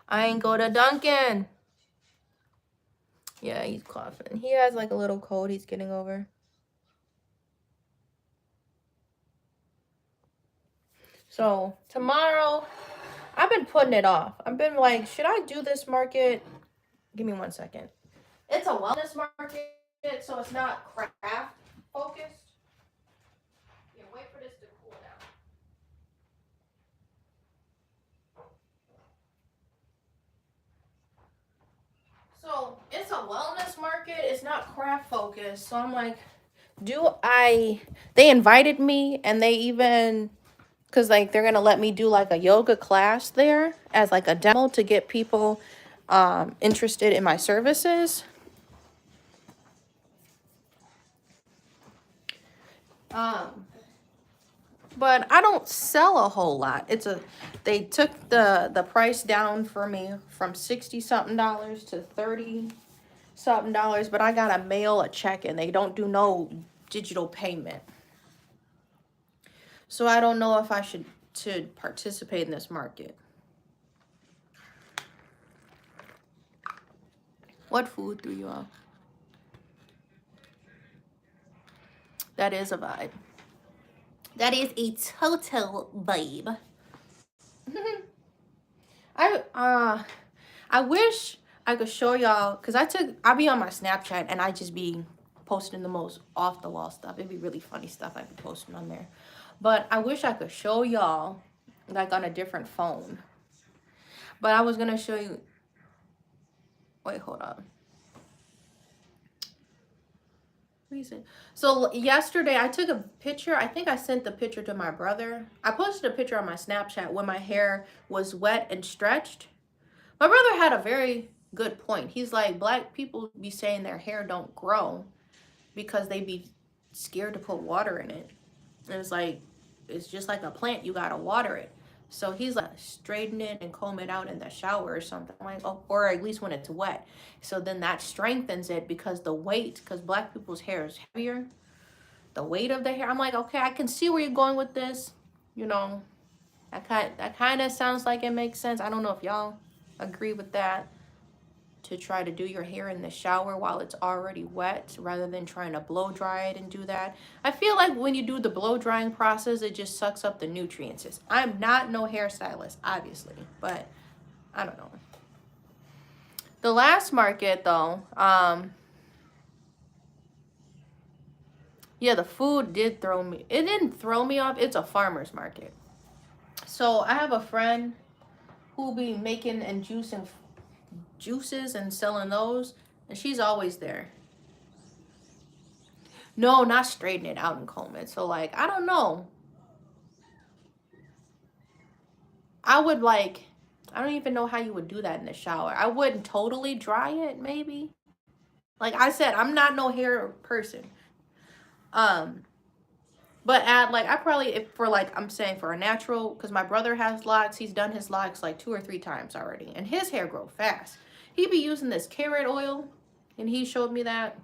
Speaker 1: I ain't go to Dunkin'. Yeah, he's coughing. He has like a little cold he's getting over. So tomorrow, I've been putting it off. I've been like, should I do this market? Give me 1 second. It's a wellness market, so it's not craft focused. Yeah, wait for this to cool down. So it's a wellness market. It's not craft focused. So I'm like, they invited me and they even, because like they're going to let me do like a yoga class there as like a demo to get people interested in my services. But I don't sell a whole lot. They took the price down for me from $60 something to $30 something, but I gotta mail a check and they don't do no digital payment. So I don't know if I should participate in this market. What food threw you off? That is a vibe. That is a total vibe. I wish I could show y'all, because I be on my Snapchat and I just be posting the most off the wall stuff. It'd be really funny stuff I be posting on there. But I wish I could show y'all like on a different phone. But I was gonna show you. Wait, hold on. So yesterday I took a picture. I think I sent the picture to my brother. I posted a picture on my Snapchat when my hair was wet and stretched. My brother had a very good point. He's like, black people be saying their hair don't grow because they be scared to put water in it. And it's like, it's just like a plant, you gotta water it. So he's like, straighten it and comb it out in the shower or something. I'm like, oh, or at least when it's wet. So then that strengthens it because the weight, because black people's hair is heavier. The weight of the hair. I'm like, okay, I can see where you're going with this. You know, that kind of sounds like it makes sense. I don't know if y'all agree with that. To try to do your hair in the shower while it's already wet rather than trying to blow dry it and do that. I feel like when you do the blow drying process, it just sucks up the nutrients. I'm not no hairstylist, obviously, but I don't know. The last market though, yeah, the food did throw me. It didn't throw me off. It's a farmer's market. So I have a friend who be making and juicing juices and selling those, and she's always there. No, not straighten it out and comb it. So like, I don't know. I don't even know how you would do that in the shower. I wouldn't totally dry it, maybe. Like I said, I'm not no hair person. But I probably, if for like, I'm saying for a natural, because my brother has locks, he's done his locks like 2 or 3 times already, and his hair grow fast. He be using this carrot oil, and he showed me that.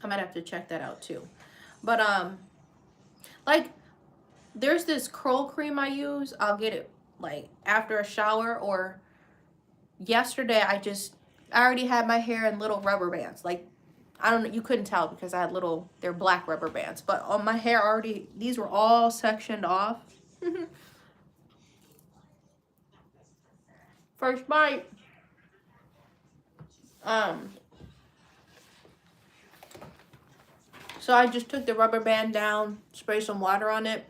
Speaker 1: I might have to check that out too. But like there's this curl cream I use. I'll get it like after a shower, or yesterday I already had my hair in little rubber bands. Like I don't know, you couldn't tell because I had they're black rubber bands, but on my hair already, these were all sectioned off. First bite. So I just took the rubber band down, sprayed some water on it,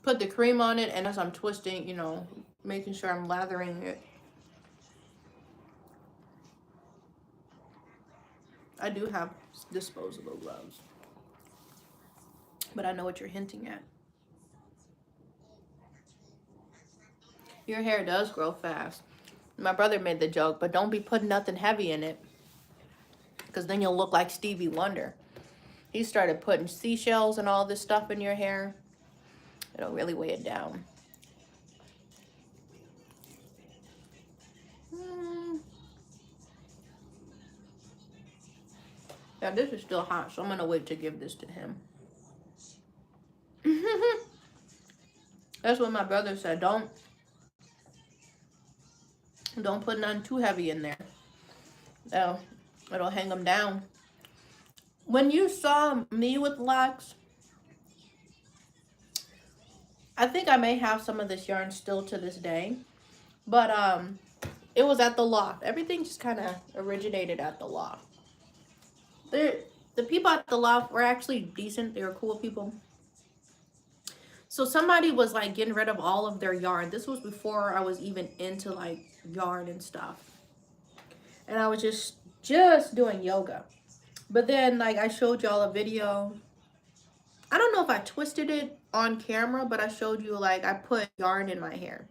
Speaker 1: put the cream on it, and as I'm twisting, you know, making sure I'm lathering it. I do have disposable gloves, but I know what you're hinting at. Your hair does grow fast. My brother made the joke, but don't be putting nothing heavy in it, because then you'll look like Stevie Wonder. He started putting seashells and all this stuff in your hair. It'll really weigh it down. Yeah, this is still hot, so I'm gonna wait to give this to him. That's what my brother said. Don't put none too heavy in there. It'll hang them down. When you saw me with locks, I think I may have some of this yarn still to this day, but it was at the loft. Everything just kind of originated at the loft. The people at the loft were actually decent. They were cool people. So somebody was like getting rid of all of their yarn. This was before I was even into like yarn and stuff. And I was just doing yoga. But then like I showed y'all a video. I don't know if I twisted it on camera, but I showed you like I put yarn in my hair.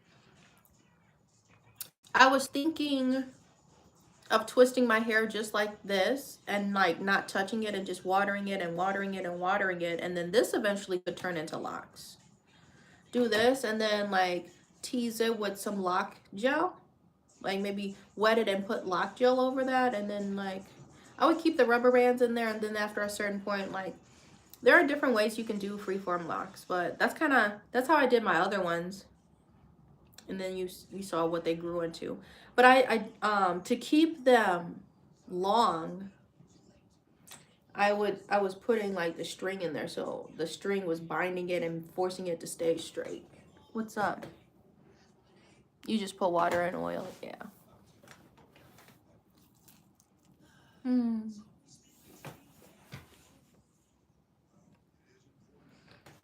Speaker 1: I was thinking of twisting my hair just like this and like not touching it and just watering it and watering it and watering it. And then this eventually could turn into locks. Do this and then like tease it with some lock gel. Like maybe wet it and put lock gel over that. And then like I would keep the rubber bands in there. And then after a certain point, like there are different ways you can do freeform locks. But that's how I did my other ones. And then you saw what they grew into. But I to keep them long, I was putting like the string in there, so the string was binding it and forcing it to stay straight. What's up? You just put water and oil, yeah.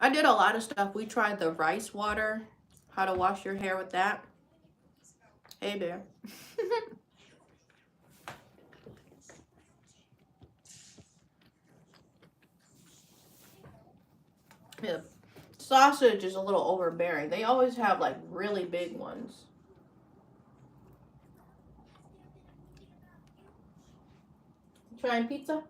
Speaker 1: I did a lot of stuff. We tried the rice water, how to wash your hair with that. Hey, bear. Yeah, sausage is a little overbearing. They always have like really big ones. Trying pizza?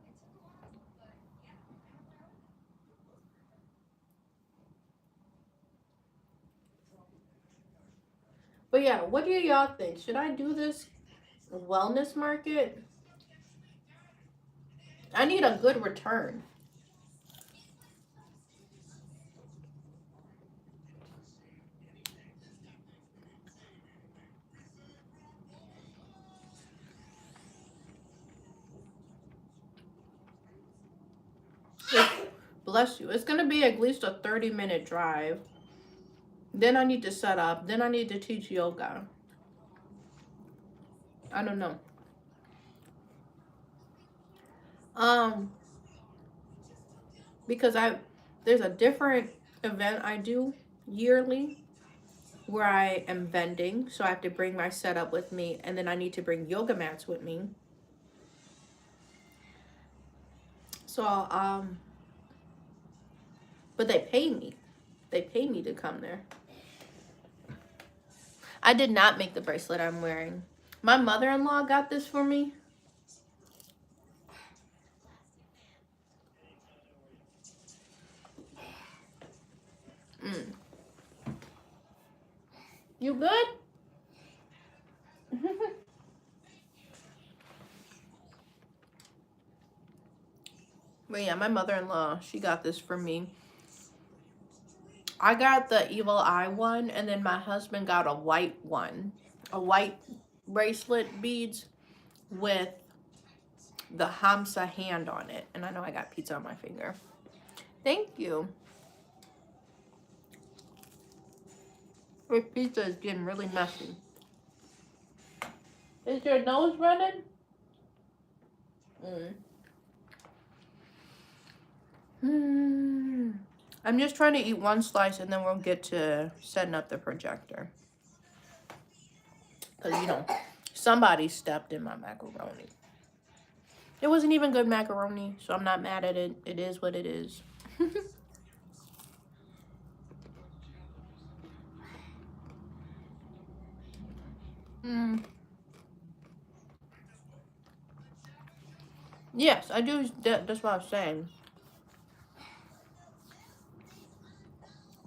Speaker 1: But yeah, what do y'all think? Should I do this wellness market? I need a good return. Bless you. It's going to be at least a 30-minute drive. Then I need to set up. Then I need to teach yoga. I don't know. Because there's a different event I do yearly where I am vending. So I have to bring my setup with me. And then I need to bring yoga mats with me. So, but they pay me. They pay me to come there. I did not make the bracelet I'm wearing. My mother-in-law got this for me. You good? But yeah, my mother-in-law, she got this for me. I got the evil eye one, and then my husband got a white one. A white bracelet beads with the Hamsa hand on it. And I know I got pizza on my finger. Thank you. This pizza is getting really messy. Is your nose running? I'm just trying to eat one slice and then we'll get to setting up the projector. Because, you know, somebody stepped in my macaroni. It wasn't even good macaroni, so I'm not mad at it. It is what it is. Yes, I do. That's what I was saying.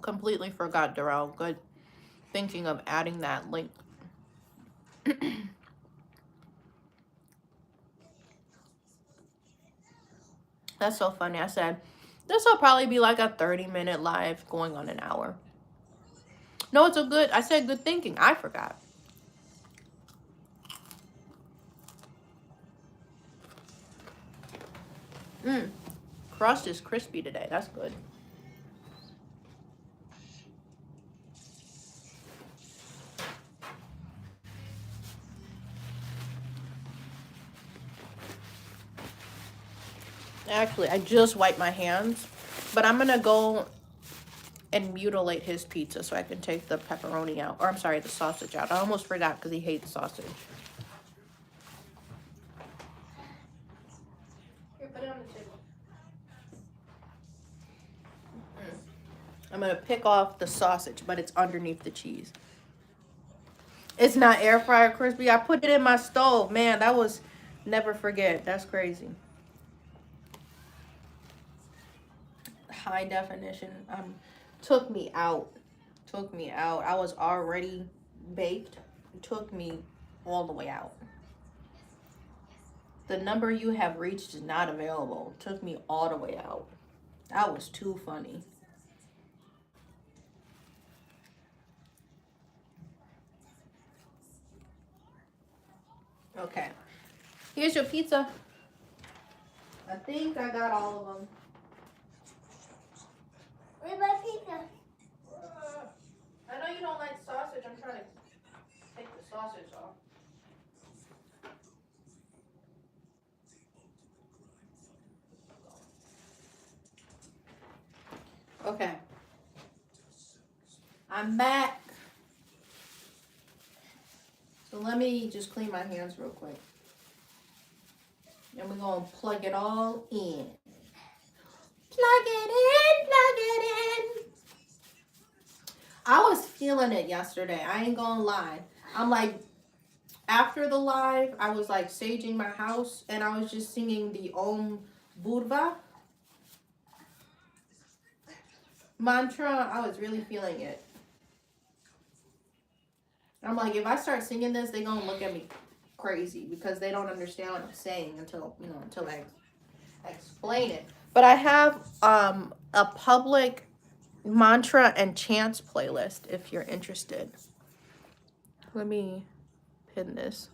Speaker 1: Completely forgot, Darrell. Good thinking of adding that link. That's so funny. I said, this will probably be like a 30-minute live going on an hour. No, it's a good, I said good thinking. I forgot. Crust is crispy today. That's good. Actually, I just wiped my hands, but I'm going to go and mutilate his pizza so I can take the pepperoni out. Or I'm sorry, the sausage out. I almost forgot because he hates sausage. Here, put it on the table. I'm going to pick off the sausage, but it's underneath the cheese. It's not air fryer crispy. I put it in my stove. Man, that was, never forget. That's crazy. High definition. Took me out. I was already baked. It took me all the way out. The number you have reached is not available. It took me all the way out. That was too funny. Okay. Here's your pizza. I think I got all of them.
Speaker 2: Where's my pizza?
Speaker 1: I know you don't like sausage. I'm trying to take the sausage off. Okay. I'm back. So let me just clean my hands real quick. And we're going to plug it all in. Plug it in, plug it in. I was feeling it yesterday. I ain't gonna lie. I'm like, after the live, I was like saging my house and I was just singing the Om Budva mantra. I was really feeling it. I'm like, if I start singing this, they're gonna look at me crazy because they don't understand what I'm saying until I explain it. But I have a public mantra and chants playlist if you're interested. Let me pin this.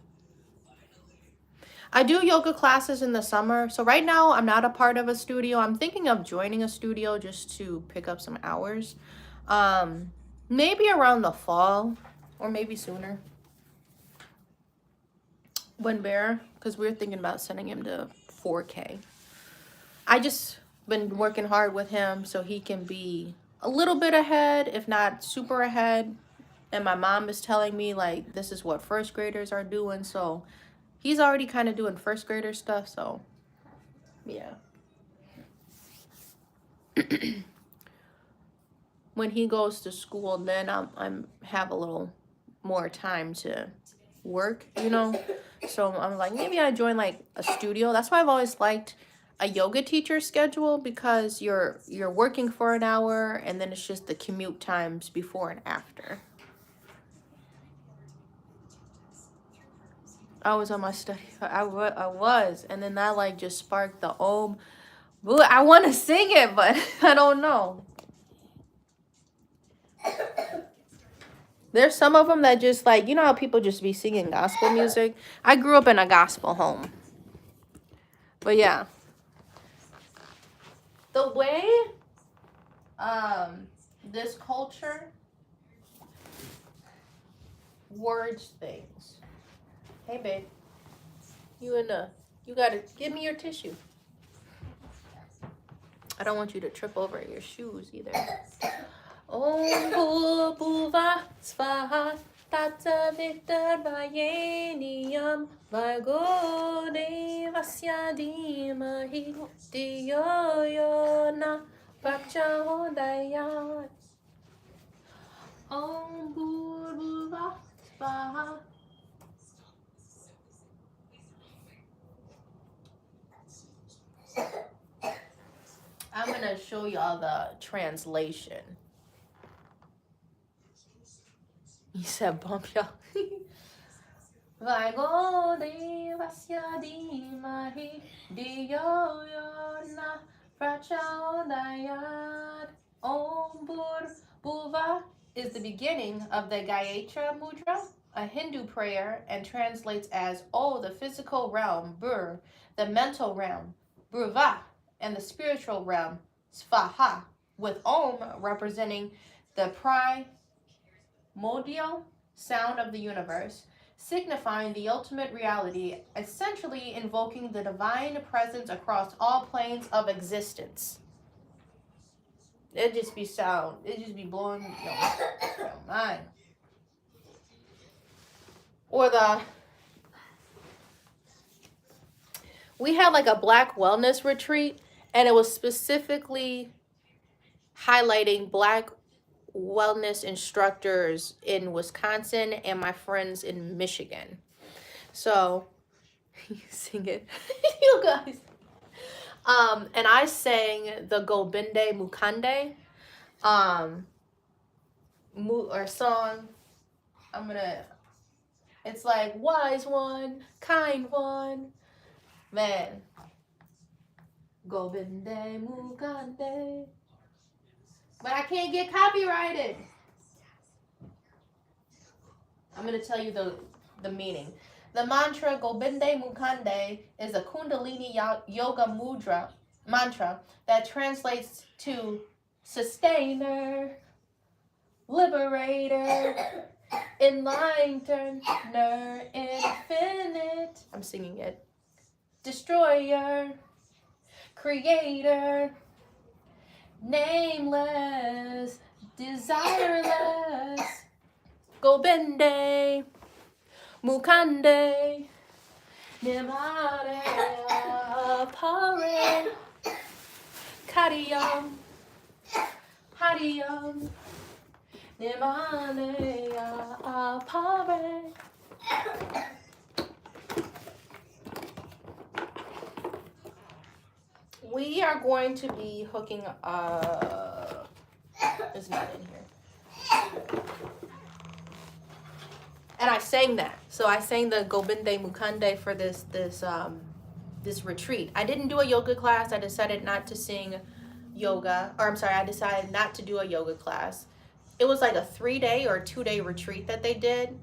Speaker 1: I do yoga classes in the summer. So right now I'm not a part of a studio. I'm thinking of joining a studio just to pick up some hours. Maybe around the fall or maybe sooner. When Bear, because we're thinking about sending him to 4K. I just been working hard with him so he can be a little bit ahead, if not super ahead. And my mom is telling me like this is what first graders are doing, so he's already kind of doing first grader stuff, so yeah. When he goes to school, then I'm have a little more time to work, you know. So I'm like, maybe I join like a studio. That's why I've always liked a yoga teacher schedule, because you're working for an hour and then it's just the commute times before and after. I was on my study. I was, and then that like just sparked the Om. I want to sing it, but I don't know. There's some of them that just like, you know how people just be singing gospel music? I grew up in a gospel home. But yeah. The way this culture words things. Hey babe. You in the You gotta give me your tissue. I don't want you to trip over your shoes either. Om Bhuva Svaha Tata Victor Vayenium Vargo Devasya Dhimahi Diyo Yona Prachodayat. Om Bhuva Svaha. I'm gonna show y'all the translation. He said bump y'all. Vargo Devasya Dhimahi Diyo Yona Prachodayat. Om Bhuva is the beginning of the Gayatri Mudra, a Hindu prayer, and translates as O, the physical realm, Bur, the mental realm, Bhuva, and the spiritual realm, Svaha, with Om representing the primordial sound of the universe, signifying the ultimate reality, essentially invoking the divine presence across all planes of existence. It just be sound. It just be blowing your mind. Or we had like a Black wellness retreat, and it was specifically highlighting Black wellness instructors in Wisconsin and my friends in Michigan. So, sing it, you guys. And I sang the Gobinde Mukande, or song. It's like wise one, kind one, man. Gobinde Mukande. But I can't get copyrighted. I'm gonna tell you the meaning. The mantra Gobinde Mukande is a Kundalini Yoga mudra mantra that translates to sustainer, liberator, enlightener, infinite. I'm singing it. Destroyer, creator, nameless, desireless. Gobinde Mukande Nimare Pare Kariyam Hariyam Nimane Pare. We are going to be hooking up. It's not in here. And I sang that. So I sang the Gobinde Mukande for this retreat. I didn't do a yoga class. I decided not to sing yoga. Or I'm sorry, I decided not to do a yoga class. It was like a 3-day or 2-day retreat that they did.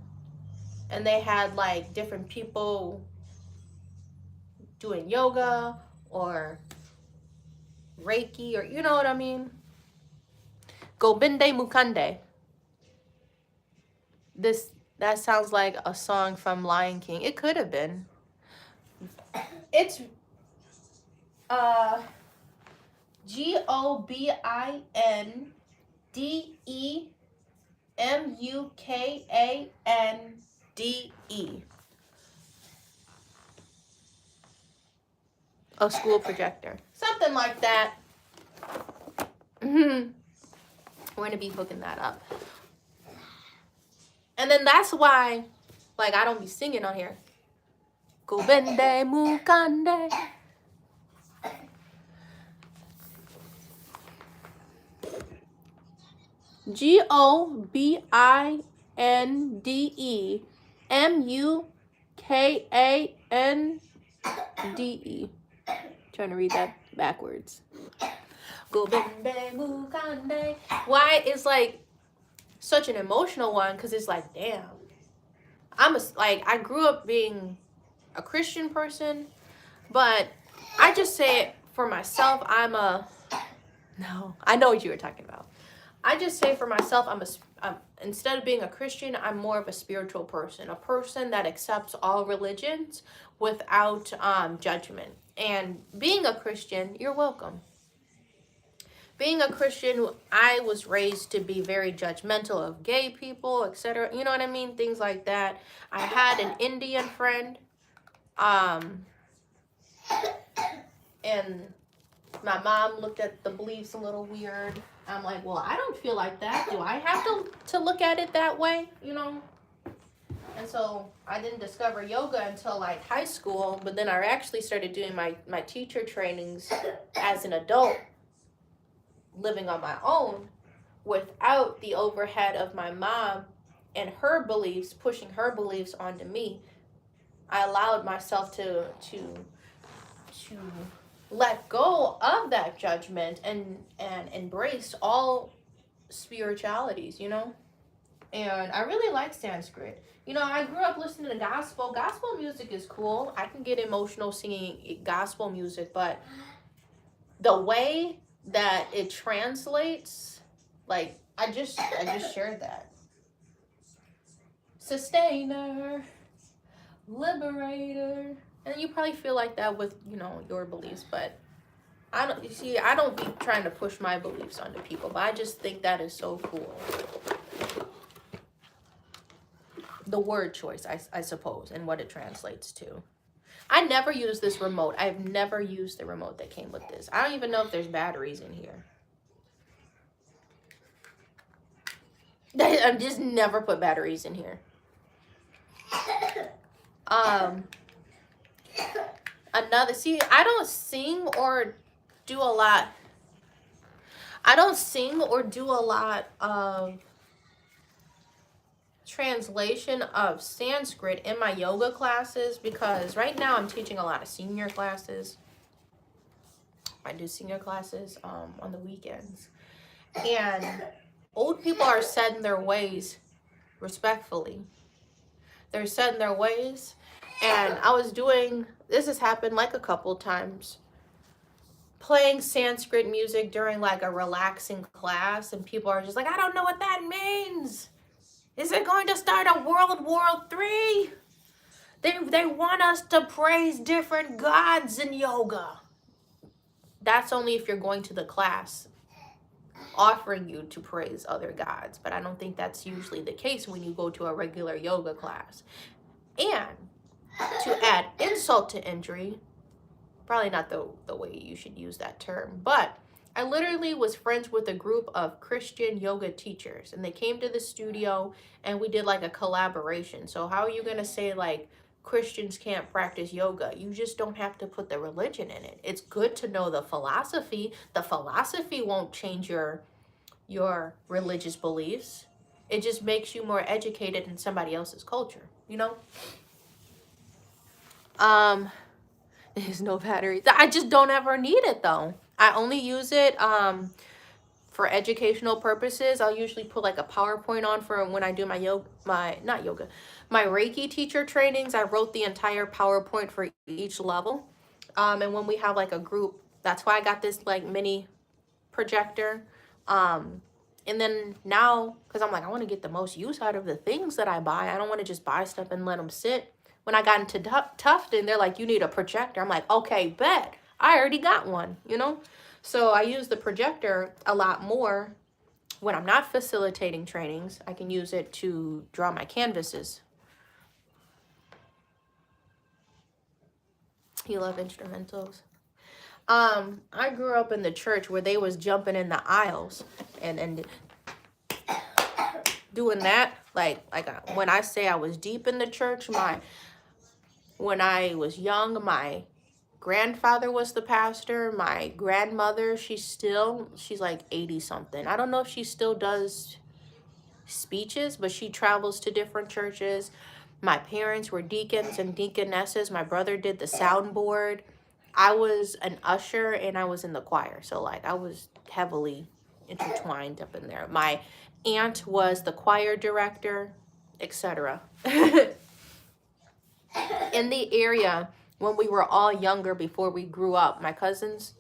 Speaker 1: And they had like different people doing yoga or Reiki, or you know what I mean? Gobinde Mukande. That sounds like a song from Lion King. It could have been. It's GOBINDEMUKANDE. A school projector. Something like that. We're going to be hooking that up. And then that's why, like, I don't be singing on here. Gobinde Mukande. GOBINDEMUKANDE. Trying to read that backwards. Gobinde Mukande. Why it's like such an emotional one, because it's like, damn. I grew up being a Christian person, but I just say it for myself. No, I know what you were talking about. I just say for myself, instead of being a Christian, I'm more of a spiritual person, a person that accepts all religions without judgment. And being a Christian, you're welcome. Being a Christian, I was raised to be very judgmental of gay people, etc. You know what I mean? Things like that. I had an Indian friend, and my mom looked at the beliefs a little weird. I'm like, well, I don't feel like that. Do I have to look at it that way? You know? And so I didn't discover yoga until like high school, but then I actually started doing my teacher trainings as an adult, living on my own without the overhead of my mom and her beliefs, pushing her beliefs onto me. I allowed myself to let go of that judgment and embrace all spiritualities, you know? And I really like Sanskrit. You know, I grew up listening to gospel. Gospel music is cool. I can get emotional singing gospel music, but the way that it translates, like, I just shared that. Sustainer, liberator. And you probably feel like that with, you know, your beliefs, but I don't be trying to push my beliefs onto people, but I just think that is so cool. The word choice, I suppose, and what it translates to. I never use this remote. I've never used the remote that came with this. I don't even know if there's batteries in here. I've just never put batteries in here. I don't sing or do a lot. I don't sing or do a lot of translation of Sanskrit in my yoga classes because right now I'm teaching a lot of senior classes. I do senior classes on the weekends. And old people are set in their ways respectfully. They're set in their ways. And this has happened like a couple times, playing Sanskrit music during like a relaxing class, and people are just like, I don't know what that means. Is it going to start a World War III? They want us to praise different gods in yoga. That's only if you're going to the class offering you to praise other gods. But I don't think that's usually the case when you go to a regular yoga class. And to add insult to injury, probably not the way you should use that term, but I literally was friends with a group of Christian yoga teachers, and they came to the studio and we did like a collaboration. So how are you going to say like Christians can't practice yoga? You just don't have to put the religion in it. It's good to know the philosophy. The philosophy won't change your religious beliefs. It just makes you more educated in somebody else's culture, you know? There's no batteries. I just don't ever need it though. I only use it for educational purposes. I'll usually put like a PowerPoint on for when I do my my Reiki teacher trainings. I wrote the entire PowerPoint for each level. And when we have like a group, that's why I got this like mini projector. And then now, because I'm like, I want to get the most use out of the things that I buy. I don't want to just buy stuff and let them sit. When I got into Tufton, they're like, you need a projector. I'm like, okay, bet. I already got one, you know? So I use the projector a lot more when I'm not facilitating trainings. I can use it to draw my canvases. You love instrumentals? I grew up in the church where they was jumping in the aisles and doing that. Like when I say I was deep in the church, when I was young, my grandfather was the pastor. My grandmother, she's like 80 something. I don't know if she still does speeches, but she travels to different churches. My parents were deacons and deaconesses. My brother did the soundboard. I was an usher and I was in the choir. So like I was heavily intertwined up in there. My aunt was the choir director, etc. In the area, when we were all younger, before we grew up, my cousins,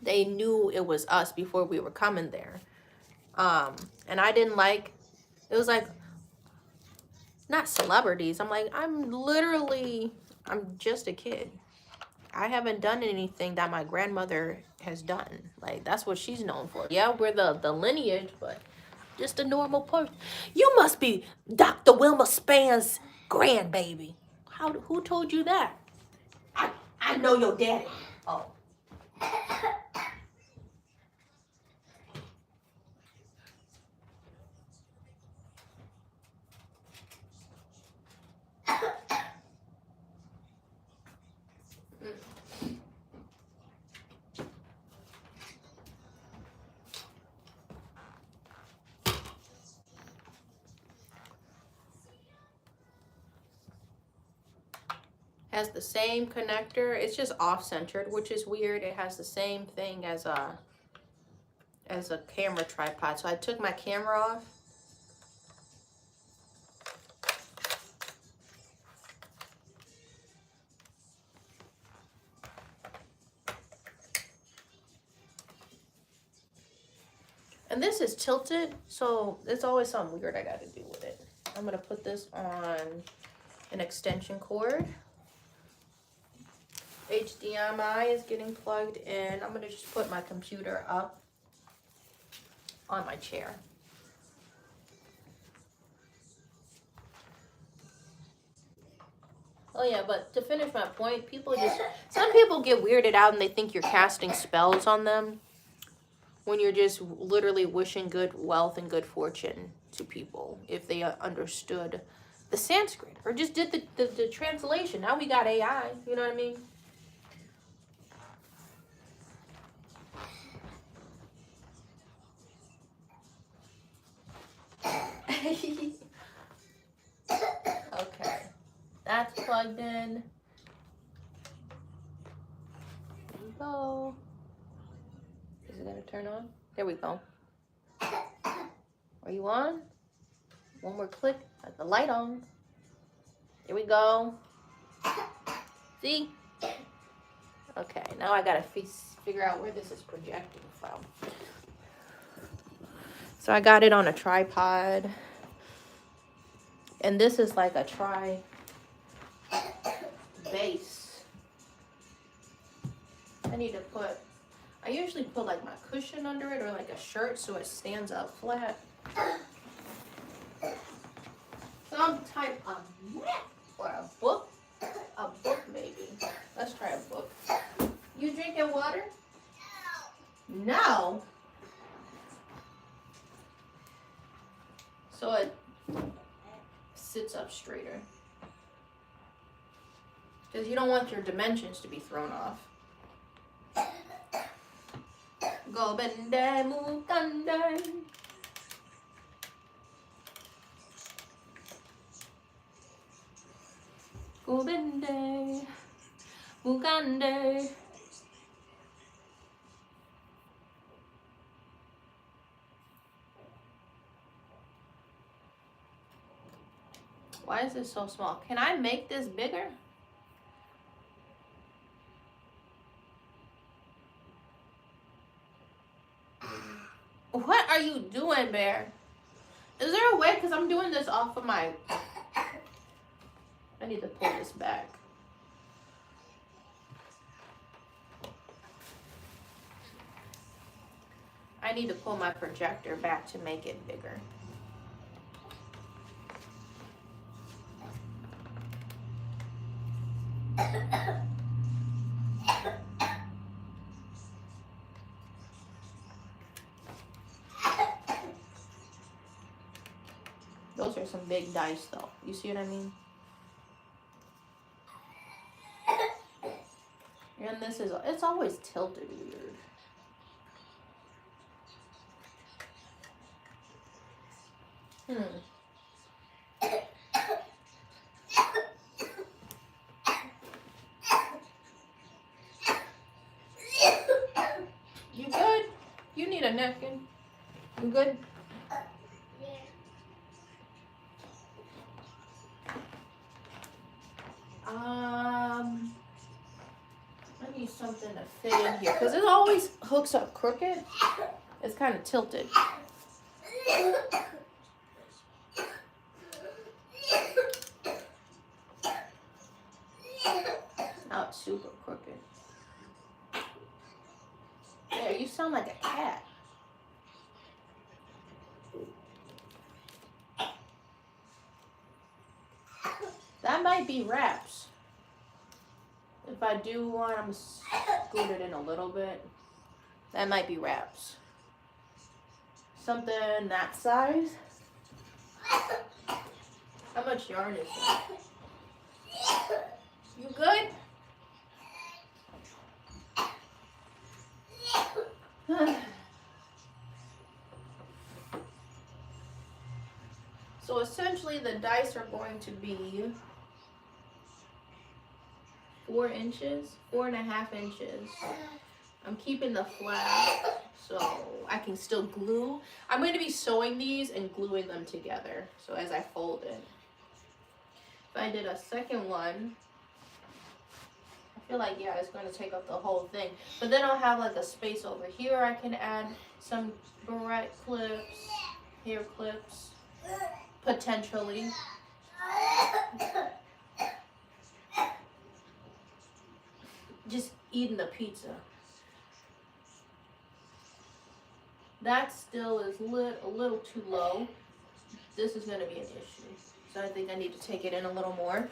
Speaker 1: they knew it was us before we were coming there. And I didn't like, it was like, not celebrities. I'm like, I'm just a kid. I haven't done anything that my grandmother has done. Like, that's what she's known for. Yeah, we're the lineage, but just a normal person. You must be Dr. Wilma Span's grandbaby. Who told you that? I know your daddy. Oh. Has the same connector. It's just off-centered, which is weird. It has the same thing as a camera tripod. So I took my camera off. And this is tilted, so there's always something weird I got to do with it. I'm going to put this on an extension cord. HDMI is getting plugged in. I'm going to just put my computer up on my chair. Oh yeah, but to finish my point, some people get weirded out and they think you're casting spells on them when you're just literally wishing good wealth and good fortune to people if they understood the Sanskrit or just did the translation. Now we got AI, you know what I mean? Okay, that's plugged in. There we go. Is it gonna turn on? There we go. Are you on? One more click, got the light on. Here we go. See? Okay, now I gotta figure out where this is projecting from. So I got it on a tripod. And this is like a base. I usually put like my cushion under it or like a shirt so it stands up flat. Some type of mat or a book. A book maybe. Let's try a book. You drinking water? No. So it sits up straighter. Because you don't want your dimensions to be thrown off. Gobende mukande. Gobende mukande. Why is this so small? Can I make this bigger? What are you doing, Bear? Is there a way? Because I'm doing this off of my... I need to pull this back. I need to pull my projector back to make it bigger. Those are some big dice though. You see what I mean? And this is, it's always tilted weird. You good? You need a napkin. You good? I need something to fit in here because it always hooks up crooked. It's kind of tilted. Now it's super crooked. There, you sound like a cat. That might be wraps. If I do one, I'm scoot it in a little bit. That might be wraps. Something that size. How much yarn is that? You good? So essentially the dice are going to be 4 inches, 4.5 inches. I'm keeping the flap so I can still glue. I'm going to be sewing these and gluing them together. So as I fold it. If I did a second one, I feel like, yeah, it's going to take up the whole thing. But then I'll have like a space over here. I can add some barrette clips, hair clips, potentially. Just eating the pizza. That still is lit a little too low. This is going to be an issue. So I think I need to take it in a little more.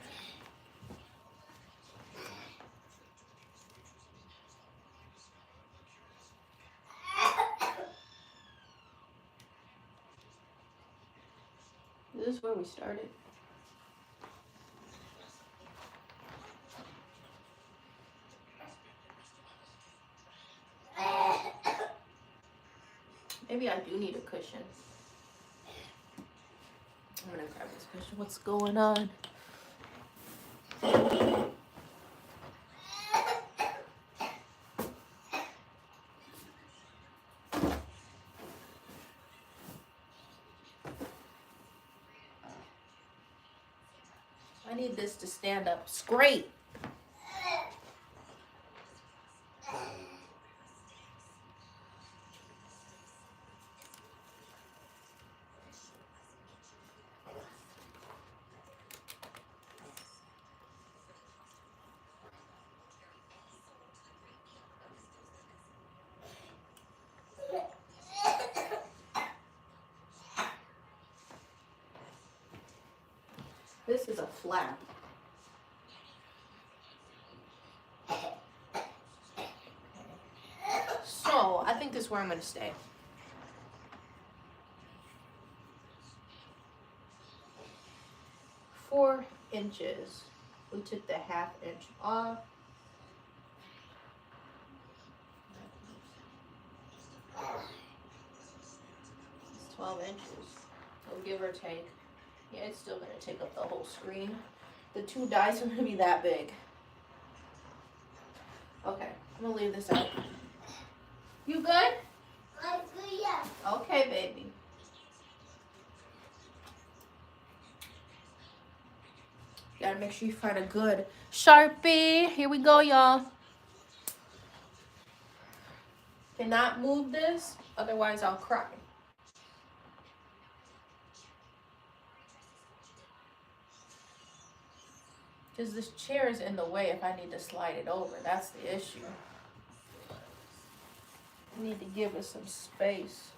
Speaker 1: This is where we started. Maybe I do need a cushion. I'm gonna grab this cushion. What's going on? I need this to stand up straight. This is a flap. So I think this is where I'm going to stay. Four inches. We took the 1/2 inch off. It's 12 inches. So give or take. Yeah, it's still going to take up the whole screen. The 2 dice are going to be that big. Okay, I'm going to leave this out. You good?
Speaker 2: I'm good, yeah.
Speaker 1: Okay, baby. You gotta make sure you find a good Sharpie. Here we go, y'all. Cannot move this, otherwise I'll cry. Because this chair is in the way if I need to slide it over. That's the issue. I need to give it some space.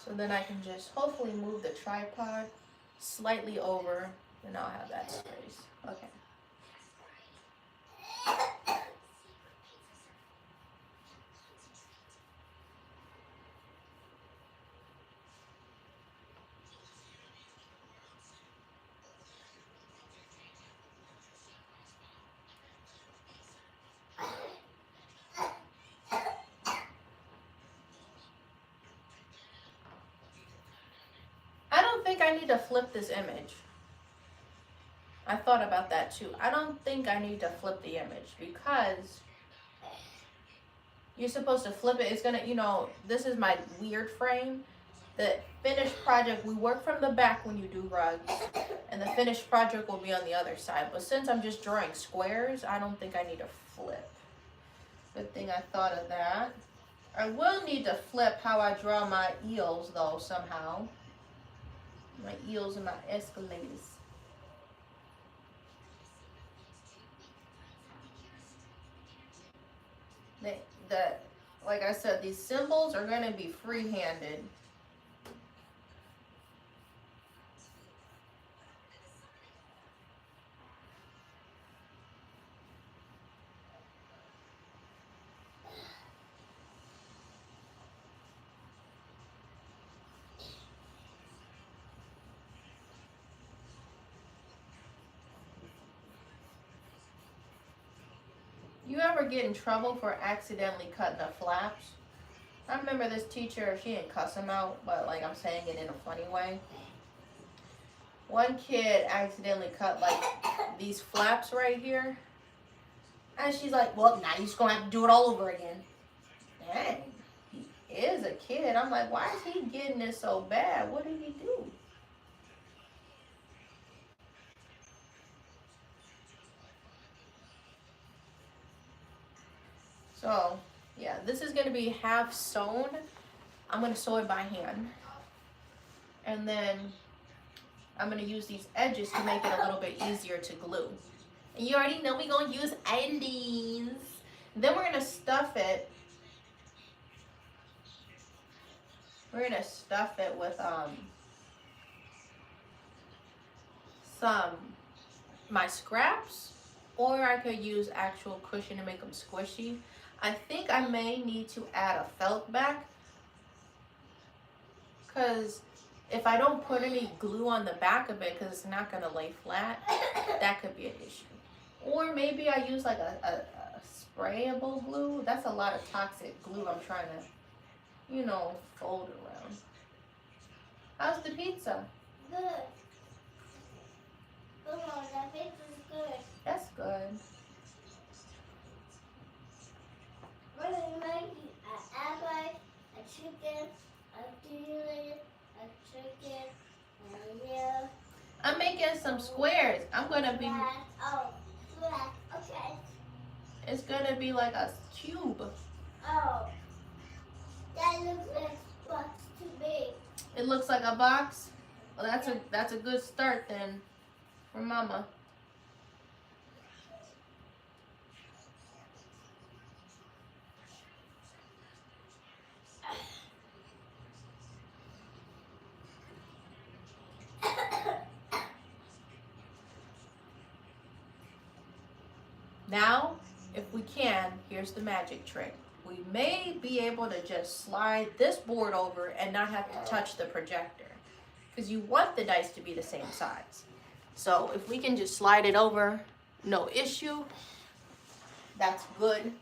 Speaker 1: So then I can just hopefully move the tripod slightly over and I'll have that space. Okay. I need to flip this image. I thought about that too. I don't think I need to flip the image because you're supposed to flip it. It's gonna, you know, this is my weird frame. The finished project, we work from the back when you do rugs, and the finished project will be on the other side. But since I'm just drawing squares, I don't think I need to flip. Good thing I thought of that. I will need to flip how I draw my eels though somehow. My eels and my escalators. Like I said, these symbols are going to be free-handed. You ever get in trouble for accidentally cutting the flaps? I remember this teacher, she didn't cuss him out, but like I'm saying it in a funny way. One kid accidentally cut like these flaps right here. And she's like, well, now you're just going to have to do it all over again. Dang, he is a kid. I'm like, why is he getting it so bad? What did he do? So, yeah, this is going to be half sewn. I'm going to sew it by hand. And then I'm going to use these edges to make it a little bit easier to glue. And you already know we're going to use endings. Then we're going to stuff it. We're going to stuff it with my scraps, or I could use actual cushion to make them squishy. I think I may need to add a felt back, because if I don't put any glue on the back of it, because it's not going to lay flat, that could be an issue. Or maybe I use like a sprayable glue. That's a lot of toxic glue I'm trying to, you know, fold around. How's the pizza?
Speaker 2: Good. Come on, that pizza's good.
Speaker 1: That's good.
Speaker 2: What are you making? An apple, a chicken, a chili, a chicken, and yeah.
Speaker 1: I'm making some squares. I'm gonna be.
Speaker 2: Oh, black. Okay.
Speaker 1: It's gonna be like a cube.
Speaker 2: Oh, that looks like a box too big.
Speaker 1: It looks like a box. Well, that's a good start then, for Mama. Now, if we can, here's the magic trick. We may be able to just slide this board over and not have to touch the projector, because you want the dice to be the same size. So if we can just slide it over, no issue, that's good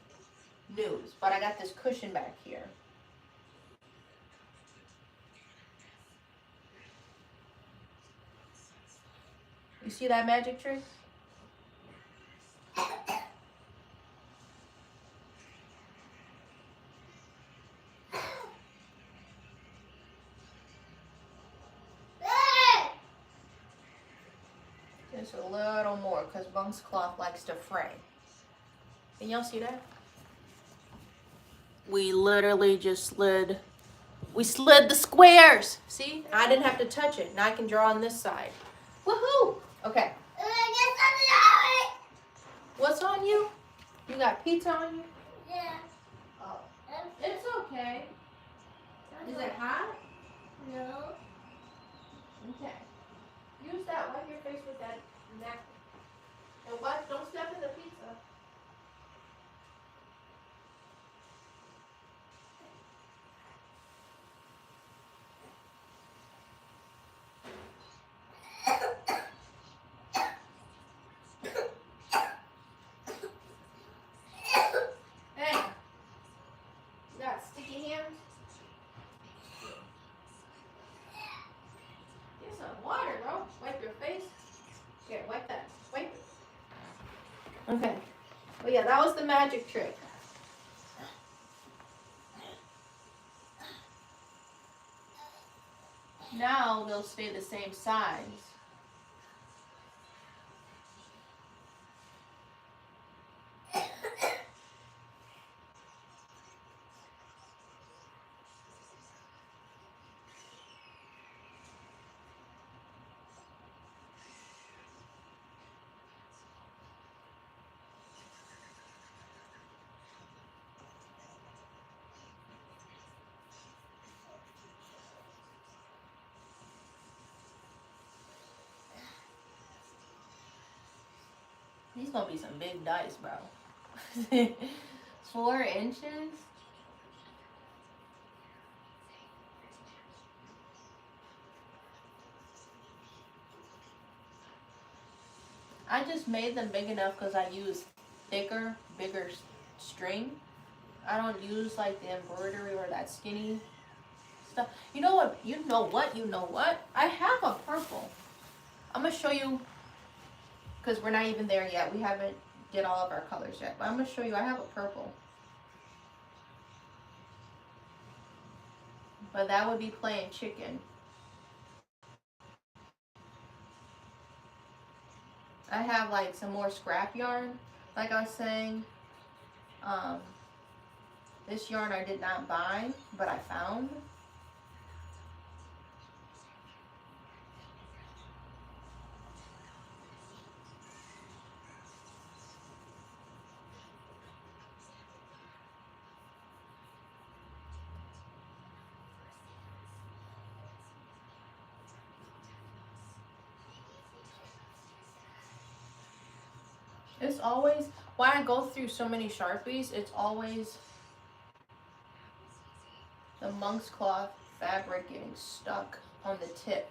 Speaker 1: news. But I got this cushion back here. You see that magic trick? Just a little more, because Bunk's cloth likes to fray. Can y'all see that? We literally just slid the squares. See? I didn't have to touch it. Now I can draw on this side. Woohoo! Okay. What's on you? You got pizza on you?
Speaker 2: Yeah.
Speaker 1: Oh. It's okay. Is it hot?
Speaker 2: No.
Speaker 1: Okay. Use that. Wipe your face with that napkin. And what? Don't step in the pizza. Hey. You got sticky hands? Get some water, bro. Wipe your face. Here, wipe that. Wipe it. Okay. Well, yeah, that was the magic trick. Now they'll stay the same size. These gonna be some big dice, bro. 4 inches? I just made them big enough because I use thicker, bigger string. I don't use like the embroidery or that skinny stuff. You know what? You know what? You know what? I have a purple. I'm gonna show you because we're not even there yet. We haven't did all of our colors yet. But I'm gonna show you. I have a purple. But that would be playing chicken. I have like some more scrap yarn, like I was saying. This yarn I did not buy, but I found. It's always, why I go through so many Sharpies, it's always the monk's cloth fabric getting stuck on the tip.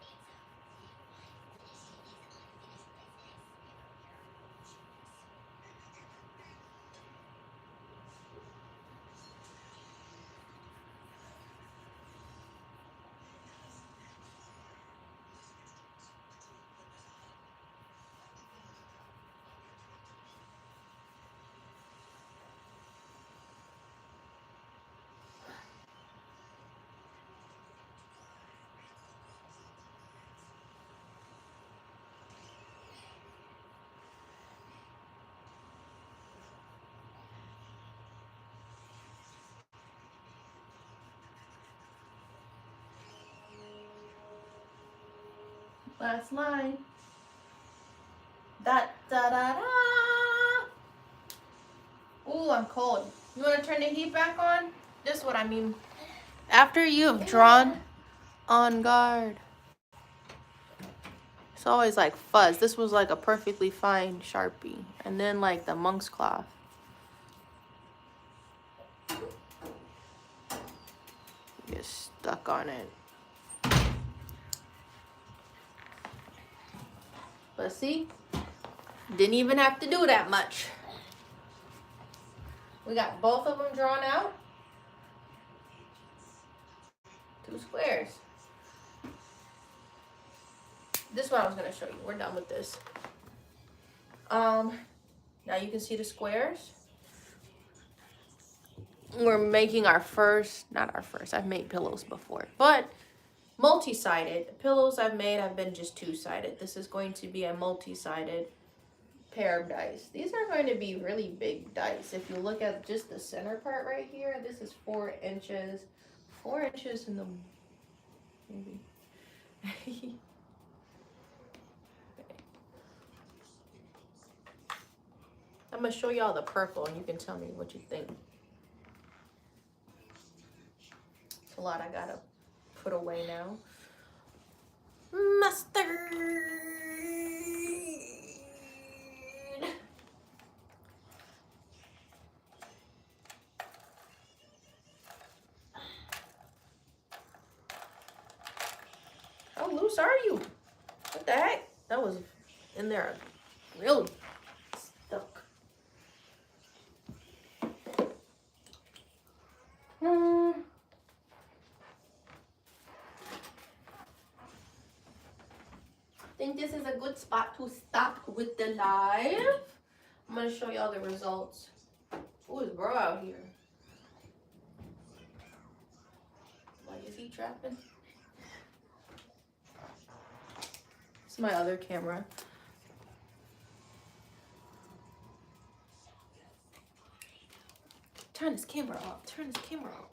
Speaker 1: Last line. Da da da da. Ooh, I'm cold. You want to turn the heat back on? This is what I mean. After you have drawn on guard. It's always like fuzz. This was like a perfectly fine Sharpie. And then like the monk's cloth. Get stuck on it. But see, didn't even have to do that much. We got both of them drawn out. 2 squares. This is what I was gonna show you. We're done with this. Now you can see the squares. We're making our first, not our first, I've made pillows before, but multi-sided. Pillows I've made have been just 2-sided. This is going to be a multi-sided pair of dice. These are going to be really big dice. If you look at just the center part right here, this is 4 inches. 4 inches in the, maybe. I'm going to show y'all the purple and you can tell me what you think. It's a lot I got to put away now. Mustard. How loose are you? What the heck? That was in there real stuck. I think this is a good spot to stop with the live. I'm going to show y'all the results. Ooh, it's bro out here. Like, is he trapping? It's my other camera. Turn this camera off. Turn this camera off.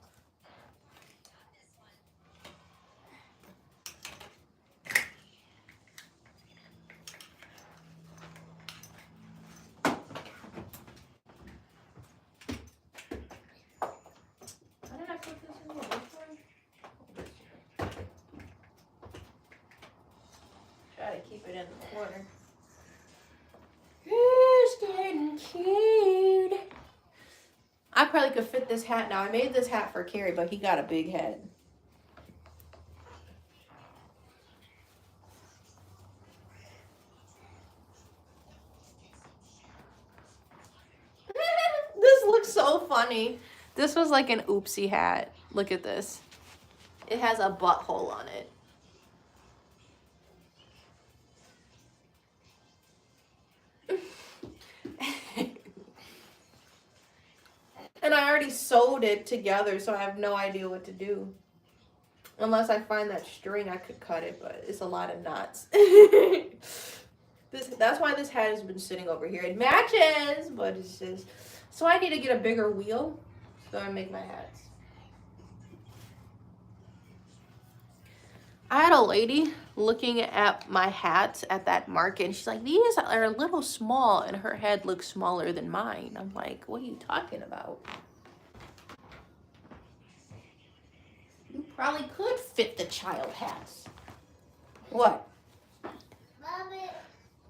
Speaker 1: How did I put this in here? This one? Try to keep it in the corner. probably could fit this hat now. I made this hat for Carrie, but he got a big head. This looks so funny. This was like an oopsie hat. Look at this. It has a butthole on it. And I already sewed it together, so I have no idea what to do. Unless I find that string, I could cut it, but it's a lot of knots. That's why this hat has been sitting over here. It matches, but it's just... So I need to get a bigger wheel so I make my hats. I had a lady looking at my hats at that market, and she's like, these are a little small, and her head looks smaller than mine. I'm like, what are you talking about? You probably could fit the child hats. What?
Speaker 2: Mommy,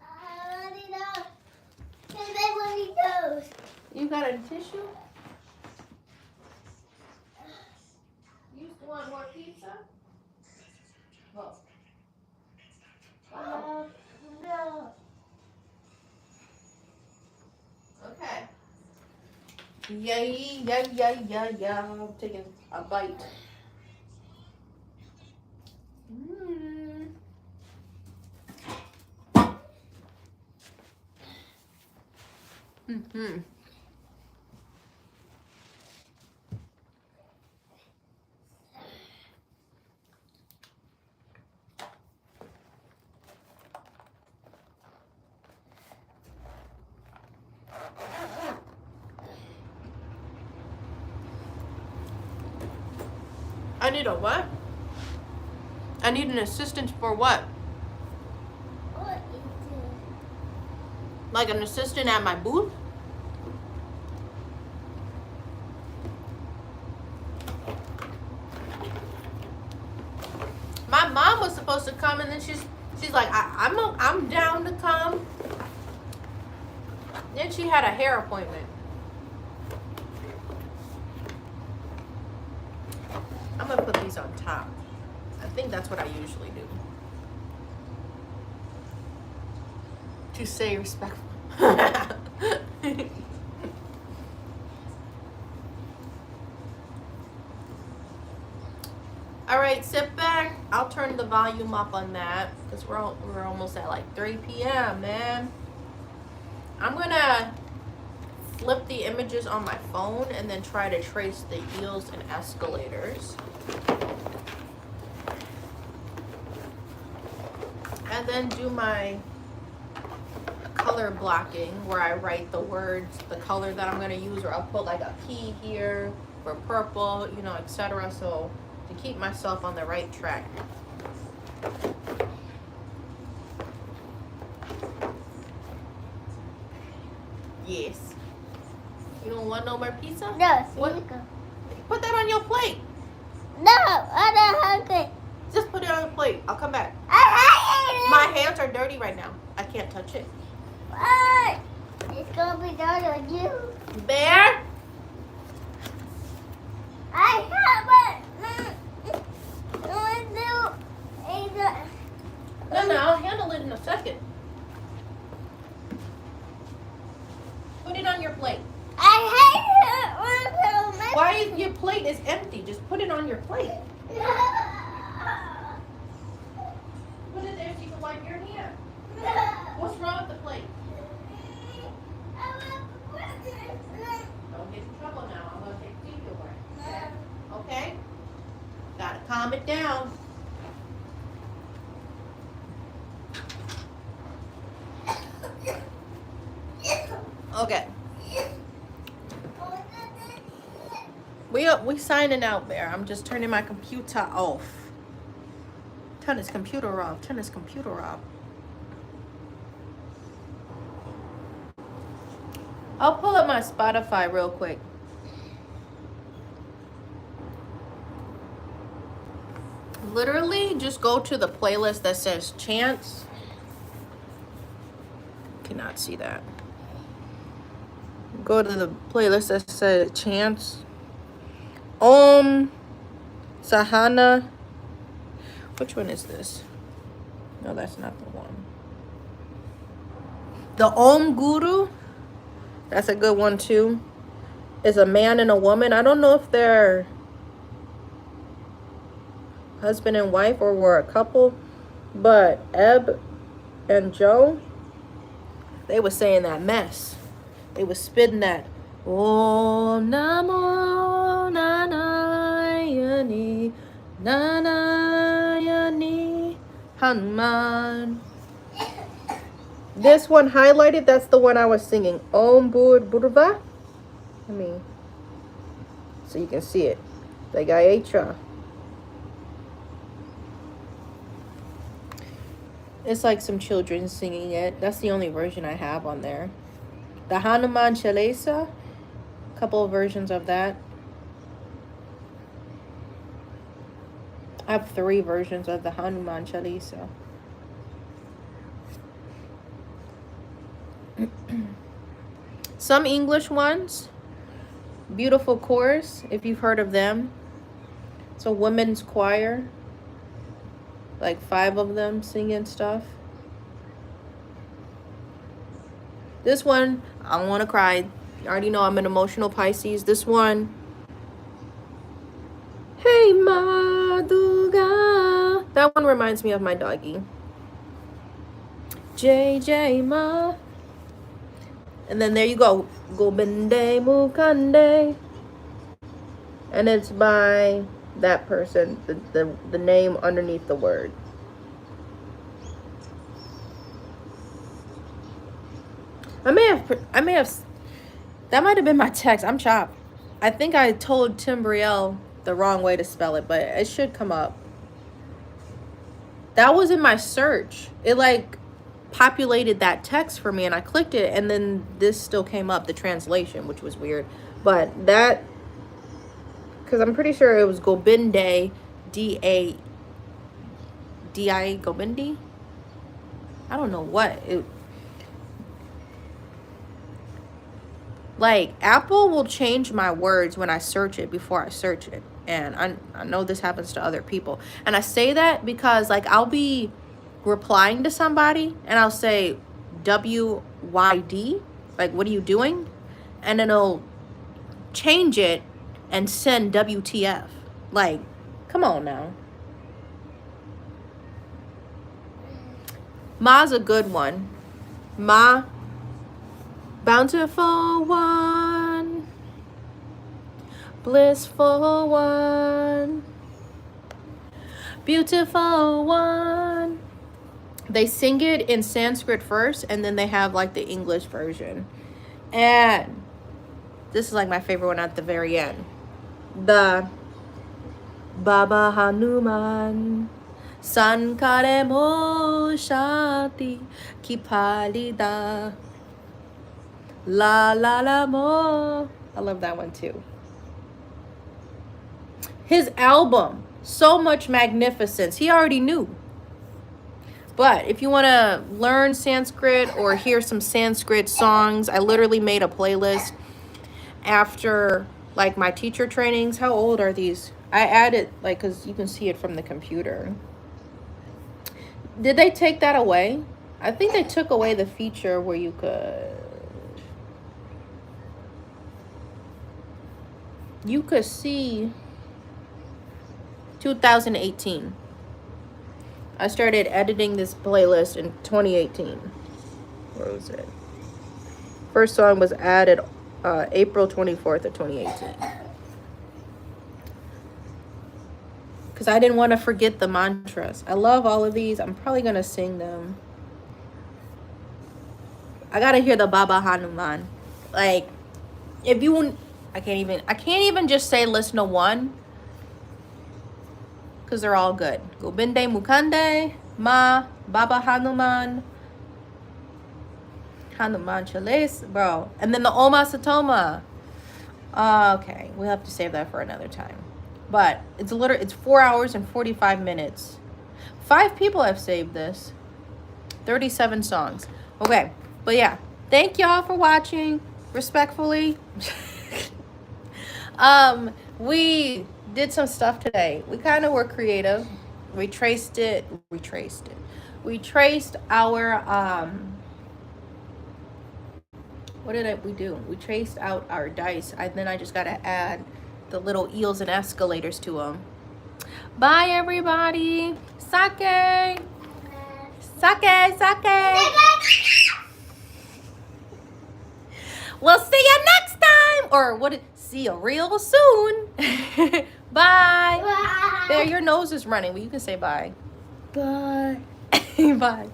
Speaker 2: I already know. Can I make one of those?
Speaker 1: You got a tissue? You want more pizza? Well.
Speaker 2: No.
Speaker 1: Okay. Yeah. I'm taking a bite. Mm-hmm. I need a what? I need an assistant for what?
Speaker 2: What is it?
Speaker 1: Like an assistant at my booth? My mom was supposed to come, and then she's like, I'm down to come. Then she had a hair appointment. I'm gonna put these on top. I think that's what I usually do. To say respectful. All right, sit back. I'll turn the volume up on that because we're almost at like 3 p.m. man. I'm gonna flip the images on my phone and then try to trace the heels and escalators. And then do my color blocking where I write the words, the color that I'm gonna use, or I'll put like a P here for purple, you know, etc. So to keep myself on the right track. Yes. You don't want no more pizza?
Speaker 2: No,
Speaker 1: What? Put that on your plate.
Speaker 2: No, I don't hungry.
Speaker 1: Just put it on the plate. I'll come back.
Speaker 2: I
Speaker 1: My hands are dirty right now. I can't touch it.
Speaker 2: What? It's gonna be done on you.
Speaker 1: Bear?
Speaker 2: I have it.
Speaker 1: No, I'll handle it in a second. Put it on your plate.
Speaker 2: I hate it.
Speaker 1: Why is your plate is empty? Just put it on your plate. Put it there so you can wipe your hand. What's wrong with the plate? Don't get in trouble now. I'm going to take TV away. Okay? Gotta calm it down. Okay. We signing out there. I'm just turning my computer off. Turn his computer off. Turn his computer off. I'll pull up my Spotify real quick. Literally, just go to the playlist that says Chance. Cannot see that. go to the playlist that said chants. Om Sahana. Which one is this? No, that's not the one. The Om Guru. That's a good one too. Is a man and a woman. I don't know if they're husband and wife or were a couple, but Eb and Joe, they was saying that mess. They was spitting that Om Namo Nanayani Nanayani Hanuman. This one highlighted, that's the one I was singing. Om Burva. Let me, so you can see it. The Gayatra. It's like some children singing it. That's the only version I have on there. The Hanuman Chalisa, a couple of versions of that. I have 3 versions of the Hanuman Chalisa. Some English ones. Beautiful Chorus, if you've heard of them. It's a women's choir. Like 5 of them singing stuff. This one, I don't want to cry. You already know I'm an emotional Pisces. This one. Hey Maduga. That one reminds me of my doggy. JJ Ma. And then there you go. Gobinde Mukande. And it's by that person, the name underneath the word. I may have, that might have been my text. I'm chopped. I think I told Tim Brielle the wrong way to spell it, but it should come up. That was in my search. It like populated that text for me and I clicked it and then this still came up, the translation, which was weird. But that, because I'm pretty sure it was Gobinde, D-A-D-I, Gobindi? I don't know what. Like, Apple will change my words when I search it before I search it. And I know this happens to other people. And I say that because, like, I'll be replying to somebody and I'll say W-Y-D, like, what are you doing? And then it'll change it and send WTF. Like, come on now. Ma's a good one. Ma, bountiful one, blissful one, beautiful one. They sing it in Sanskrit first and then they have like the English version. And this is like my favorite one at the very end. The Baba Hanuman Sankare Mo Shati Kipalida La La La Mo. I love that one too. His album, So Much Magnificence, he already knew. But if you want to learn Sanskrit or hear some Sanskrit songs, I literally made a playlist after like my teacher trainings. How old are these? I added, like, because you can see it from the computer. Did they take that away? I think they took away the feature where you could see 2018. I started editing this playlist in 2018. Where was it? First song was added April 24th of 2018. Because I didn't want to forget the mantras. I love all of these. I'm probably going to sing them. I got to hear the Baba Hanuman. Like, if you want, I can't even just say listen to one. Because they're all good. Gobinde Mukande, Ma, Baba Hanuman, Hanuman Chales, bro. And then the Oma Satoma. Okay, we'll have to save that for another time. But it's 4 hours and 45 minutes. 5 people have saved this. 37 songs. Okay, but yeah. Thank y'all for watching. respectfully. We did some stuff today. We kind of were creative. We traced our what did we do? We traced out our dice, and then I just got to add the little eels and escalators to them. Bye, everybody. Sake. Sake, sake. We'll see you next time. Or see you real soon. Bye.
Speaker 2: Bye.
Speaker 1: There, your nose is running. Well, you can say bye. Bye. Bye.